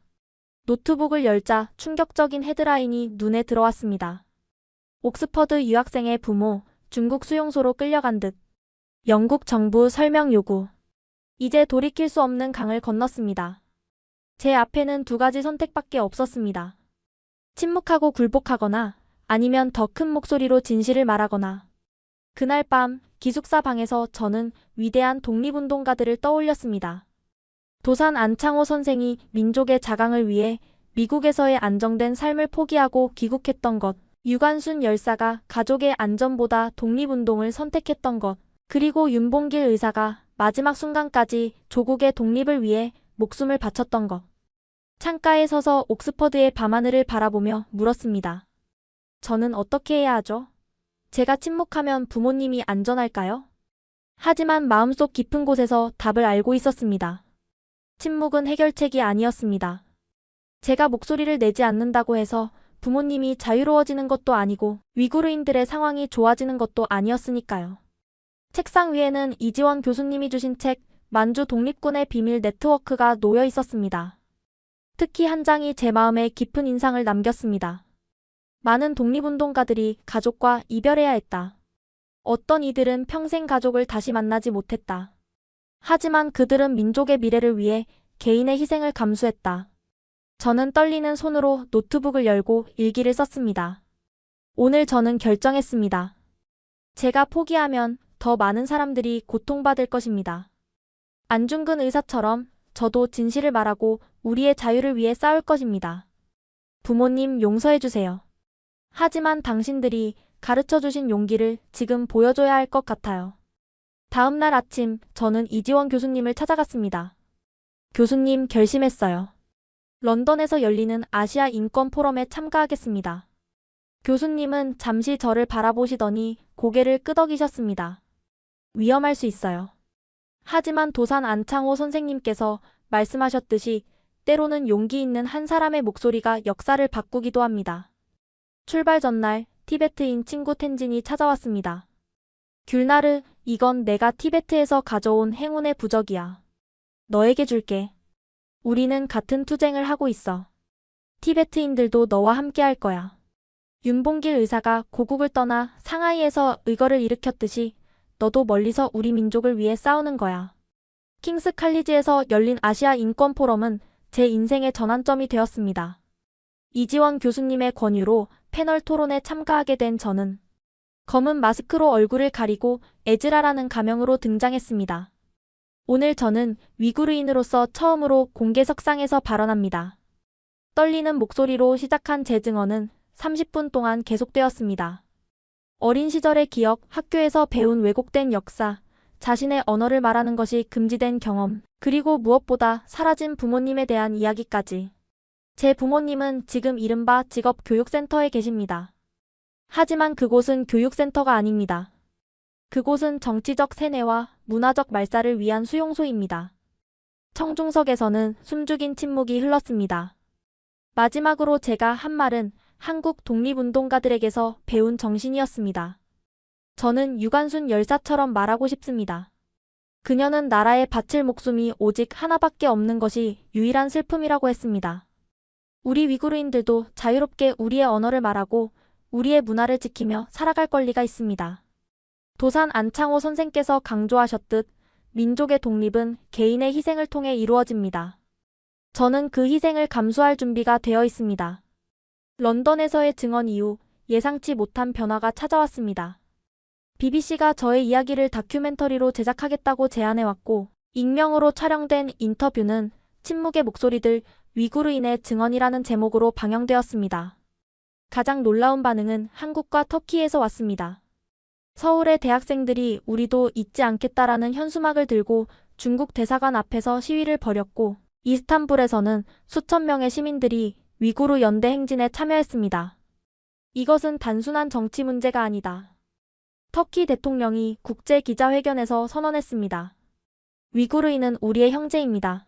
노트북을 열자 충격적인 헤드라인이 눈에 들어왔습니다. 옥스퍼드 유학생의 부모, 중국 수용소로 끌려간 듯. 영국 정부 설명 요구. 이제 돌이킬 수 없는 강을 건넜습니다. 제 앞에는 두 가지 선택밖에 없었습니다. 침묵하고 굴복하거나 아니면 더 큰 목소리로 진실을 말하거나. 그날 밤 기숙사 방에서 저는 위대한 독립운동가들을 떠올렸습니다. 도산 안창호 선생이 민족의 자강을 위해 미국에서의 안정된 삶을 포기하고 귀국했던 것, 유관순 열사가 가족의 안전보다 독립운동을 선택했던 것, 그리고 윤봉길 의사가 마지막 순간까지 조국의 독립을 위해 목숨을 바쳤던 것. 창가에 서서 옥스퍼드의 밤하늘을 바라보며 물었습니다. 저는 어떻게 해야 하죠? 제가 침묵하면 부모님이 안전할까요? 하지만 마음속 깊은 곳에서 답을 알고 있었습니다. 침묵은 해결책이 아니었습니다. 제가 목소리를 내지 않는다고 해서 부모님이 자유로워지는 것도 아니고 위구르인들의 상황이 좋아지는 것도 아니었으니까요. 책상 위에는 이지원 교수님이 주신 책 만주 독립군의 비밀 네트워크가 놓여 있었습니다. 특히 한 장이 제 마음에 깊은 인상을 남겼습니다. 많은 독립운동가들이 가족과 이별해야 했다. 어떤 이들은 평생 가족을 다시 만나지 못했다. 하지만 그들은 민족의 미래를 위해 개인의 희생을 감수했다. 저는 떨리는 손으로 노트북을 열고 일기를 썼습니다. 오늘 저는 결정했습니다. 제가 포기하면 더 많은 사람들이 고통받을 것입니다. 안중근 의사처럼 저도 진실을 말하고 우리의 자유를 위해 싸울 것입니다. 부모님 용서해주세요. 하지만 당신들이 가르쳐주신 용기를 지금 보여줘야 할 것 같아요. 다음 날 아침 저는 이지원 교수님을 찾아갔습니다. 교수님 결심했어요. 런던에서 열리는 아시아 인권 포럼에 참가하겠습니다. 교수님은 잠시 저를 바라보시더니 고개를 끄덕이셨습니다. 위험할 수 있어요. 하지만 도산 안창호 선생님께서 말씀하셨듯이 때로는 용기 있는 한 사람의 목소리가 역사를 바꾸기도 합니다. 출발 전날 티베트인 친구 텐진이 찾아왔습니다. 귤나르, 이건 내가 티베트에서 가져온 행운의 부적이야. 너에게 줄게. 우리는 같은 투쟁을 하고 있어. 티베트인들도 너와 함께 할 거야. 윤봉길 의사가 고국을 떠나 상하이에서 의거를 일으켰듯이 너도 멀리서 우리 민족을 위해 싸우는 거야. 킹스 칼리지에서 열린 아시아 인권 포럼은 제 인생의 전환점이 되었습니다. 이지원 교수님의 권유로 패널 토론에 참가하게 된 저는 검은 마스크로 얼굴을 가리고 에즈라라는 가명으로 등장했습니다. 오늘 저는 위구르인으로서 처음으로 공개석상에서 발언합니다. 떨리는 목소리로 시작한 제 증언은 30분 동안 계속되었습니다. 어린 시절의 기억, 학교에서 배운 왜곡된 역사, 자신의 언어를 말하는 것이 금지된 경험, 그리고 무엇보다 사라진 부모님에 대한 이야기까지. 제 부모님은 지금 이른바 직업교육센터에 계십니다. 하지만 그곳은 교육센터가 아닙니다. 그곳은 정치적 세뇌와 문화적 말살을 위한 수용소입니다. 청중석에서는 숨죽인 침묵이 흘렀습니다. 마지막으로 제가 한 말은 한국 독립운동가들에게서 배운 정신이었습니다. 저는 유관순 열사처럼 말하고 싶습니다. 그녀는 나라에 바칠 목숨이 오직 하나밖에 없는 것이 유일한 슬픔이라고 했습니다. 우리 위구르인들도 자유롭게 우리의 언어를 말하고 우리의 문화를 지키며 살아갈 권리가 있습니다. 도산 안창호 선생께서 강조하셨듯 민족의 독립은 개인의 희생을 통해 이루어집니다. 저는 그 희생을 감수할 준비가 되어 있습니다. 런던에서의 증언 이후 예상치 못한 변화가 찾아왔습니다. BBC가 저의 이야기를 다큐멘터리로 제작하겠다고 제안해왔고 익명으로 촬영된 인터뷰는 침묵의 목소리들 위구르인의 증언이라는 제목으로 방영되었습니다. 가장 놀라운 반응은 한국과 터키에서 왔습니다. 서울의 대학생들이 우리도 잊지 않겠다라는 현수막을 들고 중국 대사관 앞에서 시위를 벌였고 이스탄불에서는 수천 명의 시민들이 위구르 연대 행진에 참여했습니다. 이것은 단순한 정치 문제가 아니다. 터키 대통령이 국제기자회견에서 선언했습니다. 위구르인은 우리의 형제입니다.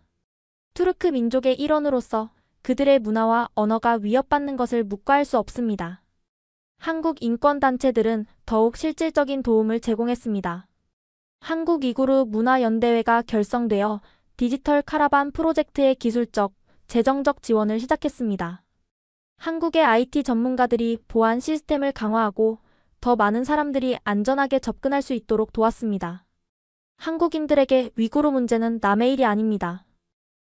투르크 민족의 일원으로서 그들의 문화와 언어가 위협받는 것을 묵과할 수 없습니다. 한국 인권단체들은 더욱 실질적인 도움을 제공했습니다. 한국 위구르 문화연대회가 결성되어 디지털 카라반 프로젝트의 기술적, 재정적 지원을 시작했습니다. 한국의 IT 전문가들이 보안 시스템을 강화하고 더 많은 사람들이 안전하게 접근할 수 있도록 도왔습니다. 한국인들에게 위구르 문제는 남의 일이 아닙니다.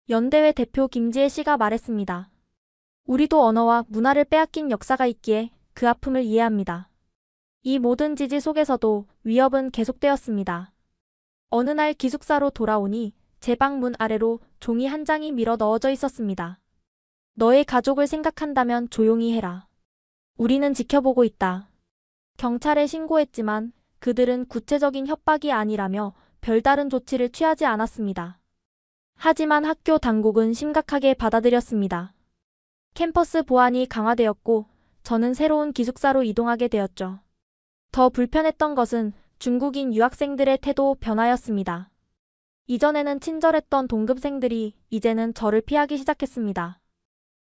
연대회 대표 김지혜 씨가 말했습니다. 우리도 언어와 문화를 빼앗긴 역사가 있기에 그 아픔을 이해합니다. 이 모든 지지 속에서도 위협은 계속되었습니다. 어느 날 기숙사로 돌아오니 제 방 문 아래로 종이 한 장이 밀어 넣어져 있었습니다. 너의 가족을 생각한다면 조용히 해라. 우리는 지켜보고 있다. 경찰에 신고했지만 그들은 구체적인 협박이 아니라며 별다른 조치를 취하지 않았습니다. 하지만 학교 당국은 심각하게 받아들였습니다. 캠퍼스 보안이 강화되었고 저는 새로운 기숙사로 이동하게 되었죠. 더 불편했던 것은 중국인 유학생들의 태도 변화였습니다. 이전에는 친절했던 동급생들이 이제는 저를 피하기 시작했습니다.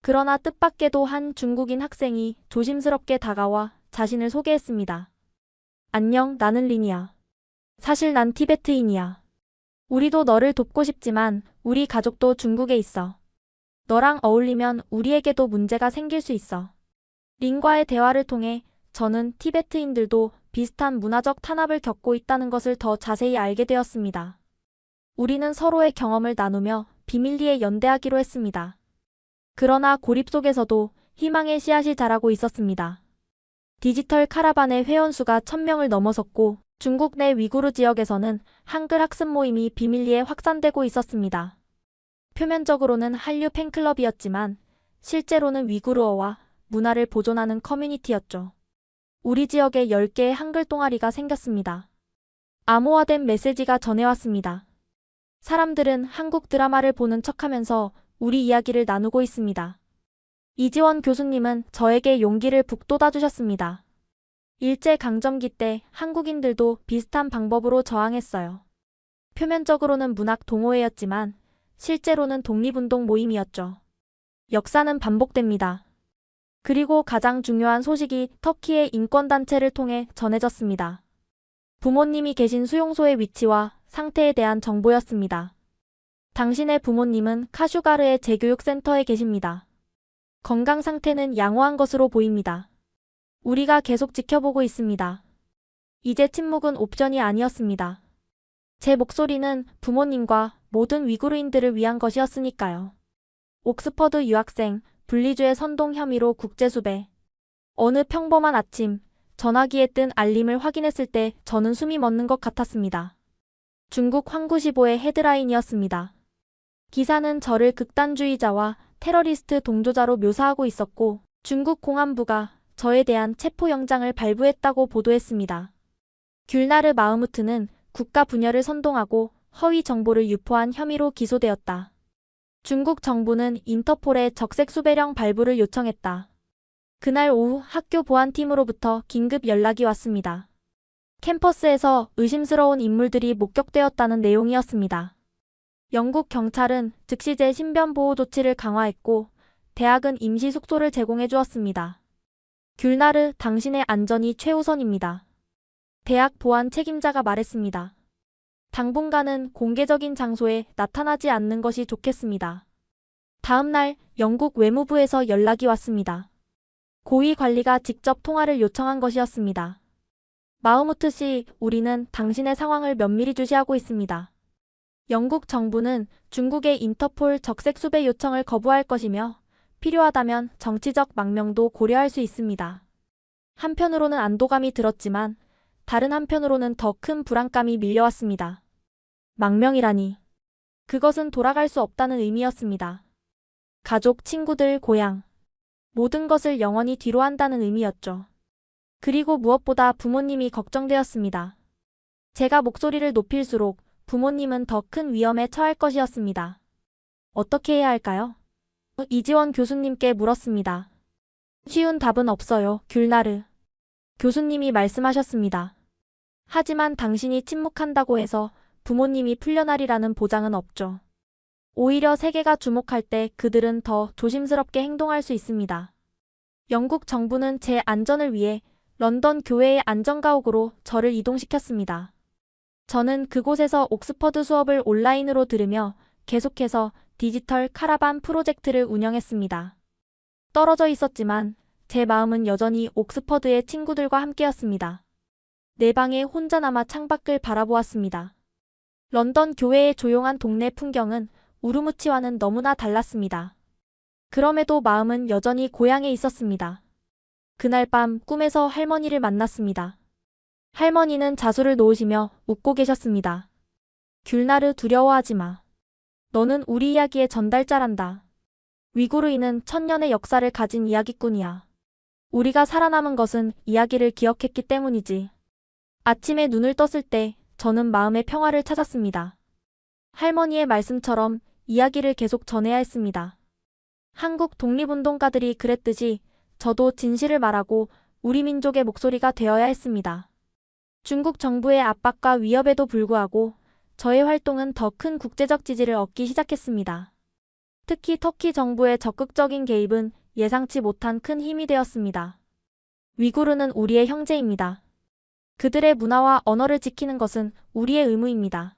그러나 뜻밖에도 한 중국인 학생이 조심스럽게 다가와 자신을 소개했습니다. 안녕, 나는 린이야. 사실 난 티베트인이야. 우리도 너를 돕고 싶지만 우리 가족도 중국에 있어. 너랑 어울리면 우리에게도 문제가 생길 수 있어. 린과의 대화를 통해 저는 티베트인들도 비슷한 문화적 탄압을 겪고 있다는 것을 더 자세히 알게 되었습니다. 우리는 서로의 경험을 나누며 비밀리에 연대하기로 했습니다. 그러나 고립 속에서도 희망의 씨앗이 자라고 있었습니다. 디지털 카라반의 회원수가 1000명을 넘어섰고 중국 내 위구르 지역에서는 한글 학습 모임이 비밀리에 확산되고 있었습니다. 표면적으로는 한류 팬클럽이었지만 실제로는 위구르어와 문화를 보존하는 커뮤니티였죠. 우리 지역에 10개의 한글 동아리가 생겼습니다. 암호화된 메시지가 전해왔습니다. 사람들은 한국 드라마를 보는 척하면서 우리 이야기를 나누고 있습니다. 이지원 교수님은 저에게 용기를 북돋아 주셨습니다. 일제강점기 때 한국인들도 비슷한 방법으로 저항했어요. 표면적으로는 문학 동호회였지만 실제로는 독립운동 모임이었죠. 역사는 반복됩니다. 그리고 가장 중요한 소식이 터키의 인권단체를 통해 전해졌습니다. 부모님이 계신 수용소의 위치와 상태에 대한 정보였습니다. 당신의 부모님은 카슈가르의 재교육센터에 계십니다. 건강 상태는 양호한 것으로 보입니다. 우리가 계속 지켜보고 있습니다. 이제 침묵은 옵션이 아니었습니다. 제 목소리는 부모님과 모든 위구르인들을 위한 것이었으니까요. 옥스퍼드 유학생, 분리주의 선동 혐의로 국제수배. 어느 평범한 아침, 전화기에 뜬 알림을 확인했을 때 저는 숨이 멎는 것 같았습니다. 중국 황구시보의 헤드라인이었습니다. 기사는 저를 극단주의자와 테러리스트 동조자로 묘사하고 있었고 중국 공안부가 저에 대한 체포영장을 발부했다고 보도했습니다. 귤나르 마흐무트는 국가 분열을 선동하고 허위 정보를 유포한 혐의로 기소되었다. 중국 정부는 인터폴에 적색 수배령 발부를 요청했다. 그날 오후 학교 보안팀으로부터 긴급 연락이 왔습니다. 캠퍼스에서 의심스러운 인물들이 목격되었다는 내용이었습니다. 영국 경찰은 즉시 신변보호 조치를 강화했고 대학은 임시 숙소를 제공해 주었습니다. 귤나르, 당신의 안전이 최우선입니다. 대학 보안 책임자가 말했습니다. 당분간은 공개적인 장소에 나타나지 않는 것이 좋겠습니다. 다음 날 영국 외무부에서 연락이 왔습니다. 고위 관리가 직접 통화를 요청한 것이었습니다. 마흐무트 씨, 우리는 당신의 상황을 면밀히 주시하고 있습니다. 영국 정부는 중국의 인터폴 적색 수배 요청을 거부할 것이며 필요하다면 정치적 망명도 고려할 수 있습니다. 한편으로는 안도감이 들었지만 다른 한편으로는 더 큰 불안감이 밀려왔습니다. 망명이라니. 그것은 돌아갈 수 없다는 의미였습니다. 가족, 친구들, 고향. 모든 것을 영원히 뒤로 한다는 의미였죠. 그리고 무엇보다 부모님이 걱정되었습니다. 제가 목소리를 높일수록 부모님은 더 큰 위험에 처할 것이었습니다. 어떻게 해야 할까요? 이지원 교수님께 물었습니다. 쉬운 답은 없어요, 귤나르. 교수님이 말씀하셨습니다. 하지만 당신이 침묵한다고 해서 부모님이 풀려나리라는 보장은 없죠. 오히려 세계가 주목할 때 그들은 더 조심스럽게 행동할 수 있습니다. 영국 정부는 제 안전을 위해 런던 교회의 안전가옥으로 저를 이동시켰습니다. 저는 그곳에서 옥스퍼드 수업을 온라인으로 들으며 계속해서 디지털 카라반 프로젝트를 운영했습니다. 떨어져 있었지만 제 마음은 여전히 옥스퍼드의 친구들과 함께였습니다. 내 방에 혼자 남아 창밖을 바라보았습니다. 런던 교외의 조용한 동네 풍경은 우르무치와는 너무나 달랐습니다. 그럼에도 마음은 여전히 고향에 있었습니다. 그날 밤 꿈에서 할머니를 만났습니다. 할머니는 자수를 놓으시며 웃고 계셨습니다. 귤나르 두려워하지 마. 너는 우리 이야기의 전달자란다. 위구르인은 천년의 역사를 가진 이야기꾼이야. 우리가 살아남은 것은 이야기를 기억했기 때문이지. 아침에 눈을 떴을 때 저는 마음의 평화를 찾았습니다. 할머니의 말씀처럼 이야기를 계속 전해야 했습니다. 한국 독립운동가들이 그랬듯이 저도 진실을 말하고 우리 민족의 목소리가 되어야 했습니다. 중국 정부의 압박과 위협에도 불구하고 저의 활동은 더 큰 국제적 지지를 얻기 시작했습니다. 특히 터키 정부의 적극적인 개입은 예상치 못한 큰 힘이 되었습니다. 위구르는 우리의 형제입니다. 그들의 문화와 언어를 지키는 것은 우리의 의무입니다.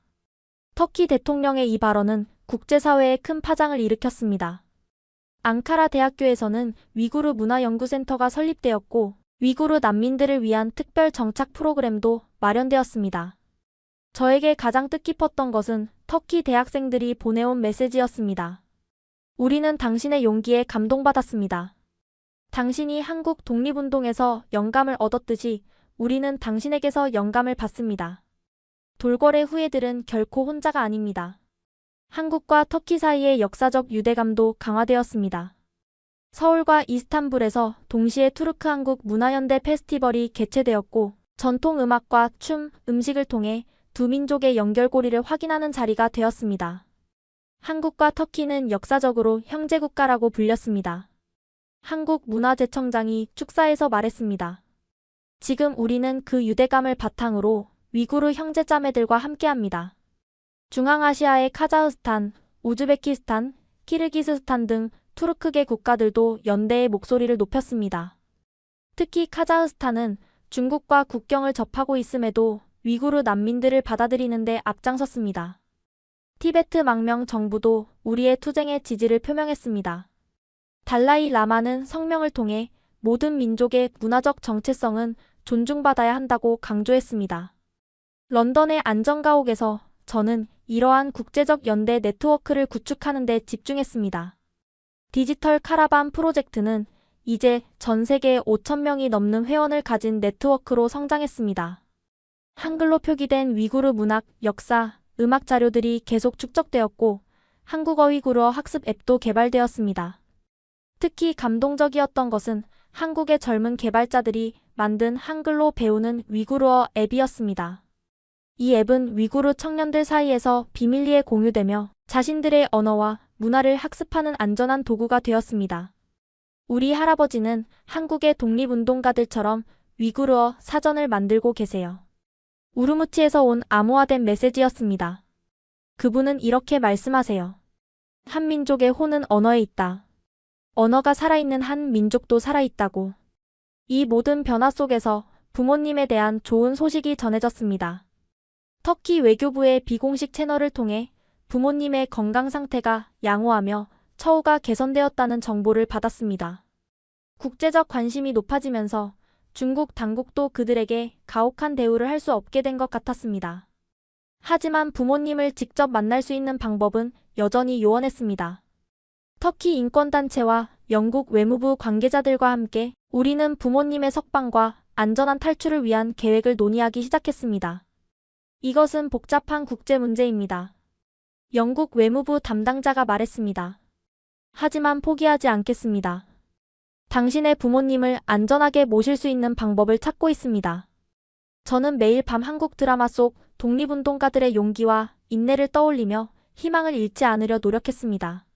터키 대통령의 이 발언은 국제사회에 큰 파장을 일으켰습니다. 앙카라 대학교에서는 위구르 문화연구센터가 설립되었고 위구르 난민들을 위한 특별 정착 프로그램도 마련되었습니다. 저에게 가장 뜻깊었던 것은 터키 대학생들이 보내온 메시지였습니다. 우리는 당신의 용기에 감동받았습니다. 당신이 한국 독립운동에서 영감을 얻었듯이 우리는 당신에게서 영감을 받습니다. 돌고래 후예들은 결코 혼자가 아닙니다. 한국과 터키 사이의 역사적 유대감도 강화되었습니다. 서울과 이스탄불에서 동시에 투르크 한국 문화연대 페스티벌이 개최되었고 전통 음악과 춤, 음식을 통해 두 민족의 연결고리를 확인하는 자리가 되었습니다. 한국과 터키는 역사적으로 형제국가라고 불렸습니다. 한국문화재청장이 축사에서 말했습니다. 지금 우리는 그 유대감을 바탕으로 위구르 형제자매들과 함께합니다. 중앙아시아의 카자흐스탄, 우즈베키스탄, 키르기스스탄 등 투르크계 국가들도 연대의 목소리를 높였습니다. 특히 카자흐스탄은 중국과 국경을 접하고 있음에도 위구르 난민들을 받아들이는 데 앞장섰습니다. 티베트 망명 정부도 우리의 투쟁에 지지를 표명했습니다. 달라이 라마는 성명을 통해 모든 민족의 문화적 정체성은 존중받아야 한다고 강조했습니다. 런던의 안전가옥에서 저는 이러한 국제적 연대 네트워크를 구축하는 데 집중했습니다. 디지털 카라반 프로젝트는 이제 전 세계 5,000명이 넘는 회원을 가진 네트워크로 성장했습니다. 한글로 표기된 위구르 문학, 역사, 음악 자료들이 계속 축적되었고 한국어 위구르어 학습 앱도 개발되었습니다. 특히 감동적이었던 것은 한국의 젊은 개발자들이 만든 한글로 배우는 위구르어 앱이었습니다. 이 앱은 위구르 청년들 사이에서 비밀리에 공유되며 자신들의 언어와 문화를 학습하는 안전한 도구가 되었습니다. 우리 할아버지는 한국의 독립운동가들처럼 위구르어 사전을 만들고 계세요. 우르무치에서 온 암호화된 메시지였습니다. 그분은 이렇게 말씀하세요. 한 민족의 혼은 언어에 있다. 언어가 살아있는 한 민족도 살아있다고. 이 모든 변화 속에서 부모님에 대한 좋은 소식이 전해졌습니다. 터키 외교부의 비공식 채널을 통해 부모님의 건강 상태가 양호하며 처우가 개선되었다는 정보를 받았습니다. 국제적 관심이 높아지면서 중국 당국도 그들에게 가혹한 대우를 할 수 없게 된 것 같았습니다. 하지만 부모님을 직접 만날 수 있는 방법은 여전히 요원했습니다. 터키 인권단체와 영국 외무부 관계자들과 함께 우리는 부모님의 석방과 안전한 탈출을 위한 계획을 논의하기 시작했습니다. 이것은 복잡한 국제 문제입니다. 영국 외무부 담당자가 말했습니다. 하지만 포기하지 않겠습니다. 당신의 부모님을 안전하게 모실 수 있는 방법을 찾고 있습니다. 저는 매일 밤 한국 드라마 속 독립운동가들의 용기와 인내를 떠올리며 희망을 잃지 않으려 노력했습니다.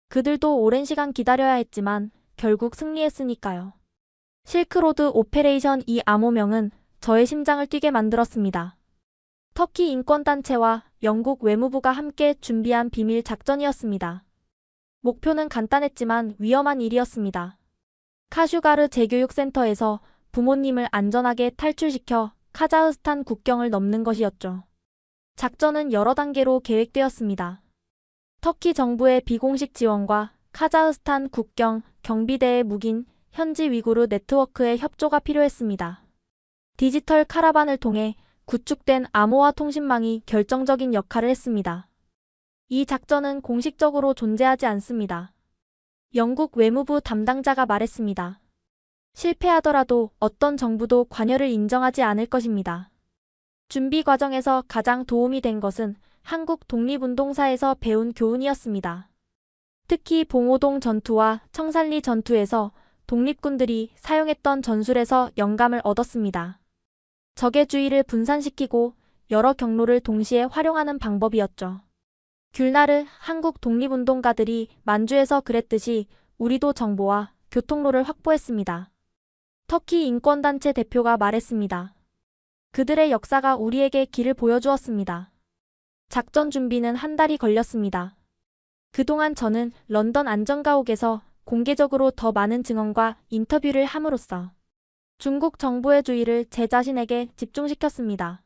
그들도 오랜 시간 기다려야 했지만 결국 승리했으니까요. 실크로드 오페레이션 이 암호명은 저의 심장을 뛰게 만들었습니다. 터키 인권단체와 영국 외무부가 함께 준비한 비밀 작전이었습니다. 목표는 간단했지만 위험한 일이었습니다. 카슈가르 재교육센터에서 부모님을 안전하게 탈출시켜 카자흐스탄 국경을 넘는 것이었죠. 작전은 여러 단계로 계획되었습니다. 터키 정부의 비공식 지원과 카자흐스탄 국경 경비대의 묵인 현지 위구르 네트워크의 협조가 필요했습니다. 디지털 카라반을 통해 구축된 암호화 통신망이 결정적인 역할을 했습니다. 이 작전은 공식적으로 존재하지 않습니다. 영국 외무부 담당자가 말했습니다. 실패하더라도 어떤 정부도 관여를 인정하지 않을 것입니다. 준비 과정에서 가장 도움이 된 것은 한국 독립운동사에서 배운 교훈이었습니다. 특히 봉오동 전투와 청산리 전투에서 독립군들이 사용했던 전술에서 영감을 얻었습니다. 적의 주의를 분산시키고 여러 경로를 동시에 활용하는 방법이었죠. 귤나르 한국 독립운동가들이 만주에서 그랬듯이 우리도 정보와 교통로를 확보했습니다. 터키 인권단체 대표가 말했습니다. 그들의 역사가 우리에게 길을 보여주었습니다. 작전 준비는 한 달이 걸렸습니다. 그동안 저는 런던 안전가옥에서 공개적으로 더 많은 증언과 인터뷰를 함으로써 중국 정부의 주의를 제 자신에게 집중시켰습니다.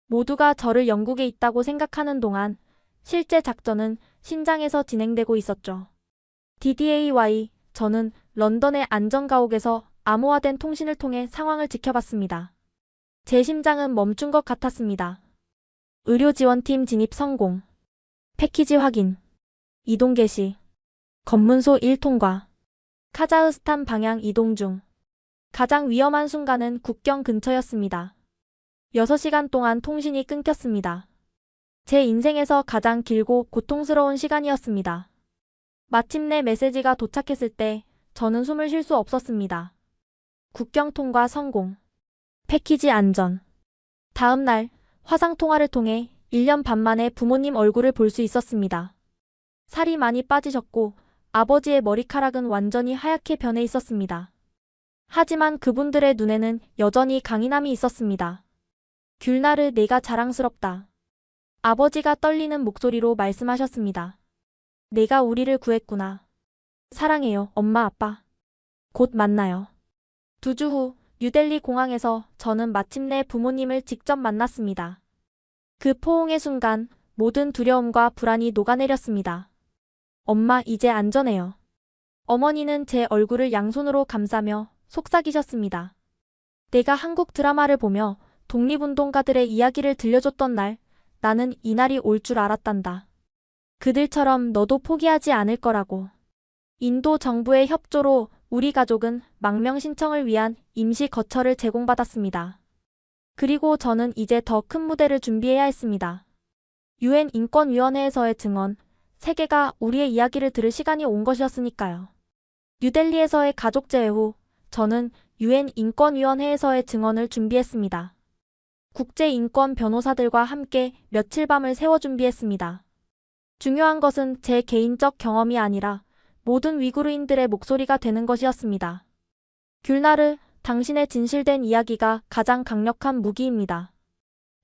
모두가 저를 영국에 있다고 생각하는 동안 실제 작전은 신장에서 진행되고 있었죠. DDAY, 저는 런던의 안전가옥에서 암호화된 통신을 통해 상황을 지켜봤습니다. 제 심장은 멈춘 것 같았습니다. 의료지원팀 진입 성공. 패키지 확인. 이동 개시. 검문소 1통과. 카자흐스탄 방향 이동 중. 가장 위험한 순간은 국경 근처였습니다. 6시간 동안 통신이 끊겼습니다. 제 인생에서 가장 길고 고통스러운 시간이었습니다. 마침내 메시지가 도착했을 때 저는 숨을 쉴 수 없었습니다. 국경 통과 성공. 패키지 안전. 다음 날 화상통화를 통해 1년 반 만에 부모님 얼굴을 볼 수 있었습니다. 살이 많이 빠지셨고 아버지의 머리카락은 완전히 하얗게 변해 있었습니다. 하지만 그분들의 눈에는 여전히 강인함이 있었습니다. 귤나르, 내가 자랑스럽다. 아버지가 떨리는 목소리로 말씀하셨습니다. 내가 우리를 구했구나. 사랑해요, 엄마, 아빠. 곧 만나요. 2주 후 뉴델리 공항에서 저는 마침내 부모님을 직접 만났습니다. 그 포옹의 순간 모든 두려움과 불안이 녹아내렸습니다. 엄마, 이제 안전해요. 어머니는 제 얼굴을 양손으로 감싸며 속삭이셨습니다. 내가 한국 드라마를 보며 독립운동가들의 이야기를 들려줬던 날, 나는 이날이 올 줄 알았단다. 그들처럼 너도 포기하지 않을 거라고. 인도 정부의 협조로 우리 가족은 망명 신청을 위한 임시 거처를 제공받았습니다. 그리고 저는 이제 더 큰 무대를 준비해야 했습니다. UN 인권위원회에서의 증언, 세계가 우리의 이야기를 들을 시간이 온 것이었으니까요. 뉴델리에서의 가족 재회 후 저는 UN 인권위원회에서의 증언을 준비했습니다. 국제인권 변호사들과 함께 며칠 밤을 새워 준비했습니다. 중요한 것은 제 개인적 경험이 아니라 모든 위구르인들의 목소리가 되는 것이었습니다. 귤나르, 당신의 진실된 이야기가 가장 강력한 무기입니다.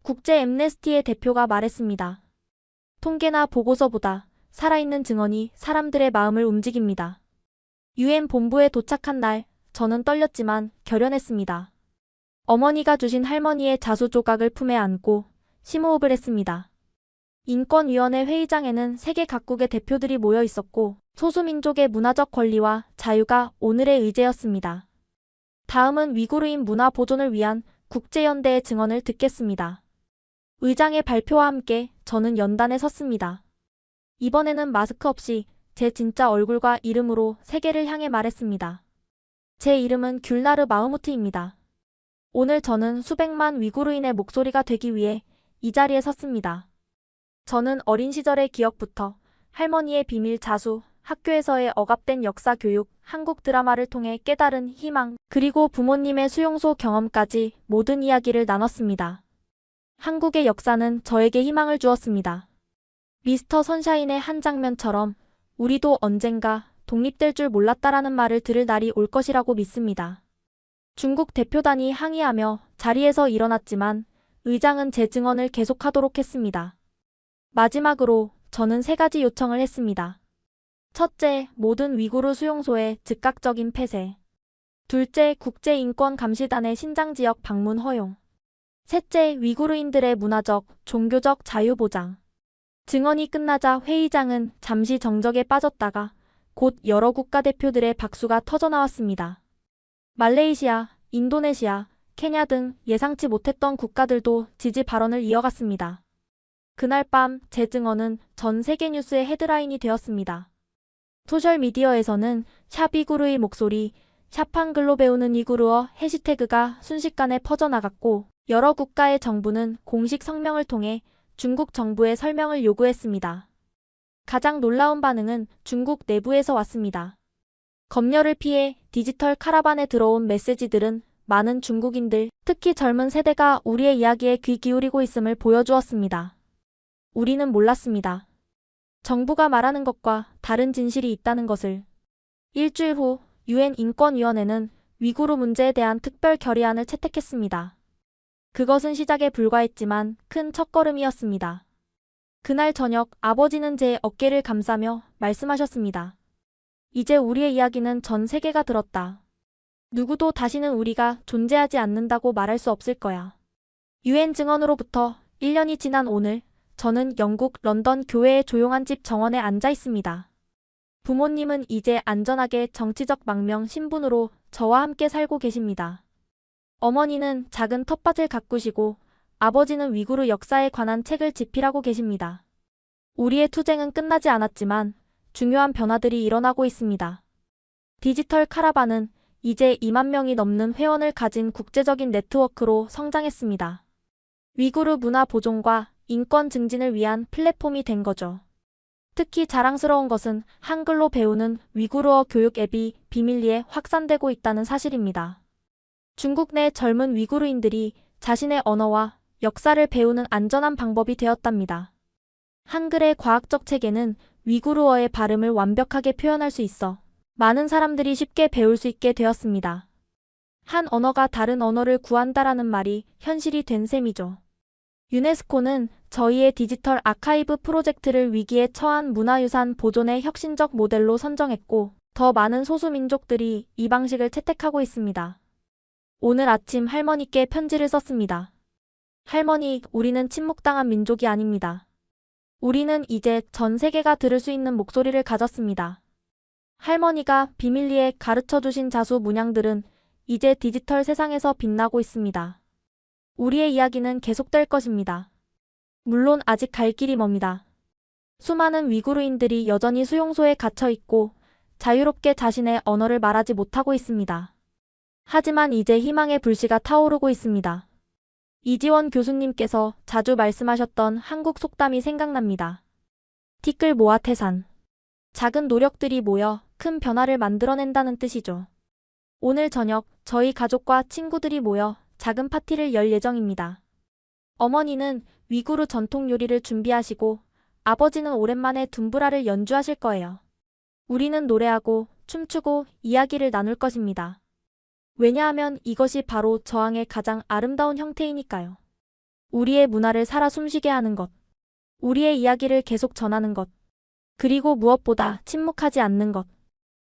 국제 엠네스티의 대표가 말했습니다. 통계나 보고서보다 살아있는 증언이 사람들의 마음을 움직입니다. UN 본부에 도착한 날, 저는 떨렸지만 결연했습니다. 어머니가 주신 할머니의 자수 조각을 품에 안고 심호흡을 했습니다. 인권위원회 회의장에는 세계 각국의 대표들이 모여 있었고 소수민족의 문화적 권리와 자유가 오늘의 의제였습니다. 다음은 위구르인 문화 보존을 위한 국제연대의 증언을 듣겠습니다. 의장의 발표와 함께 저는 연단에 섰습니다. 이번에는 마스크 없이 제 진짜 얼굴과 이름으로 세계를 향해 말했습니다. 제 이름은 귤나르 마흐무트입니다. 오늘 저는 수백만 위구르인의 목소리가 되기 위해 이 자리에 섰습니다. 저는 어린 시절의 기억부터 할머니의 비밀 자수, 학교에서의 억압된 역사 교육, 한국 드라마를 통해 깨달은 희망, 그리고 부모님의 수용소 경험까지 모든 이야기를 나눴습니다. 한국의 역사는 저에게 희망을 주었습니다. 미스터 선샤인의 한 장면처럼 우리도 언젠가 독립될 줄 몰랐다라는 말을 들을 날이 올 것이라고 믿습니다. 중국 대표단이 항의하며 자리에서 일어났지만 의장은 제 증언을 계속하도록 했습니다. 마지막으로 저는 3가지 요청을 했습니다. 첫째, 모든 위구르 수용소의 즉각적인 폐쇄. 둘째, 국제인권감시단의 신장지역 방문 허용. 셋째, 위구르인들의 문화적, 종교적 자유 보장. 증언이 끝나자 회의장은 잠시 정적에 빠졌다가 곧 여러 국가대표들의 박수가 터져나왔습니다. 말레이시아, 인도네시아, 케냐 등 예상치 못했던 국가들도 지지 발언을 이어갔습니다. 그날 밤 제 증언은 전 세계 뉴스의 헤드라인이 되었습니다. 소셜미디어에서는 샵 이구르의 목소리, 샵 한글로 배우는 이구르어 해시태그가 순식간에 퍼져나갔고 여러 국가의 정부는 공식 성명을 통해 중국 정부의 설명을 요구했습니다. 가장 놀라운 반응은 중국 내부에서 왔습니다. 검열을 피해 디지털 카라반에 들어온 메시지들은 많은 중국인들, 특히 젊은 세대가 우리의 이야기에 귀 기울이고 있음을 보여주었습니다. 우리는 몰랐습니다. 정부가 말하는 것과 다른 진실이 있다는 것을. 일주일 후 유엔 인권위원회는 위구르 문제에 대한 특별 결의안을 채택했습니다. 그것은 시작에 불과했지만 큰 첫걸음이었습니다. 그날 저녁 아버지는 제 어깨를 감싸며 말씀하셨습니다. 이제 우리의 이야기는 전 세계가 들었다. 누구도 다시는 우리가 존재하지 않는다고 말할 수 없을 거야. 유엔 증언으로부터 1년이 지난 오늘 저는 영국 런던 교회의 조용한 집 정원에 앉아 있습니다. 부모님은 이제 안전하게 정치적 망명 신분으로 저와 함께 살고 계십니다. 어머니는 작은 텃밭을 가꾸시고 아버지는 위구르 역사에 관한 책을 집필하고 계십니다. 우리의 투쟁은 끝나지 않았지만 중요한 변화들이 일어나고 있습니다. 디지털 카라반은 이제 2만 명이 넘는 회원을 가진 국제적인 네트워크로 성장했습니다. 위구르 문화 보존과 인권 증진을 위한 플랫폼이 된 거죠. 특히 자랑스러운 것은 한글로 배우는 위구르어 교육 앱이 비밀리에 확산되고 있다는 사실입니다. 중국 내 젊은 위구르인들이 자신의 언어와 역사를 배우는 안전한 방법이 되었답니다. 한글의 과학적 체계는 위구르어의 발음을 완벽하게 표현할 수 있어 많은 사람들이 쉽게 배울 수 있게 되었습니다. 한 언어가 다른 언어를 구한다라는 말이 현실이 된 셈이죠. 유네스코는 저희의 디지털 아카이브 프로젝트를 위기에 처한 문화유산 보존의 혁신적 모델로 선정했고 더 많은 소수민족들이 이 방식을 채택하고 있습니다. 오늘 아침 할머니께 편지를 썼습니다. 할머니, 우리는 침묵당한 민족이 아닙니다. 우리는 이제 전 세계가 들을 수 있는 목소리를 가졌습니다. 할머니가 비밀리에 가르쳐주신 자수 문양들은 이제 디지털 세상에서 빛나고 있습니다. 우리의 이야기는 계속될 것입니다. 물론 아직 갈 길이 멉니다. 수많은 위구르인들이 여전히 수용소에 갇혀 있고 자유롭게 자신의 언어를 말하지 못하고 있습니다. 하지만 이제 희망의 불씨가 타오르고 있습니다. 이지원 교수님께서 자주 말씀하셨던 한국 속담이 생각납니다. 티끌 모아 태산. 작은 노력들이 모여 큰 변화를 만들어낸다는 뜻이죠. 오늘 저녁 저희 가족과 친구들이 모여 작은 파티를 열 예정입니다. 어머니는 위구르 전통 요리를 준비하시고 아버지는 오랜만에 둠브라를 연주하실 거예요. 우리는 노래하고 춤추고 이야기를 나눌 것입니다. 왜냐하면 이것이 바로 저항의 가장 아름다운 형태이니까요. 우리의 문화를 살아 숨쉬게 하는 것. 우리의 이야기를 계속 전하는 것. 그리고 무엇보다 침묵하지 않는 것.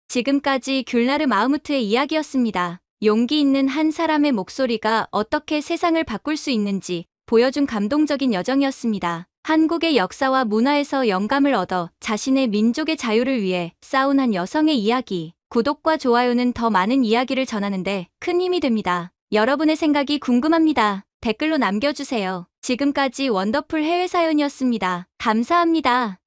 지금까지 귤나르 마흐무트의 이야기였습니다. 용기 있는 한 사람의 목소리가 어떻게 세상을 바꿀 수 있는지 보여준 감동적인 여정이었습니다. 한국의 역사와 문화에서 영감을 얻어 자신의 민족의 자유를 위해 싸운 한 여성의 이야기. 구독과 좋아요는 더 많은 이야기를 전하는데 큰 힘이 됩니다. 여러분의 생각이 궁금합니다. 댓글로 남겨주세요. 지금까지 원더풀 해외 사연이었습니다. 감사합니다.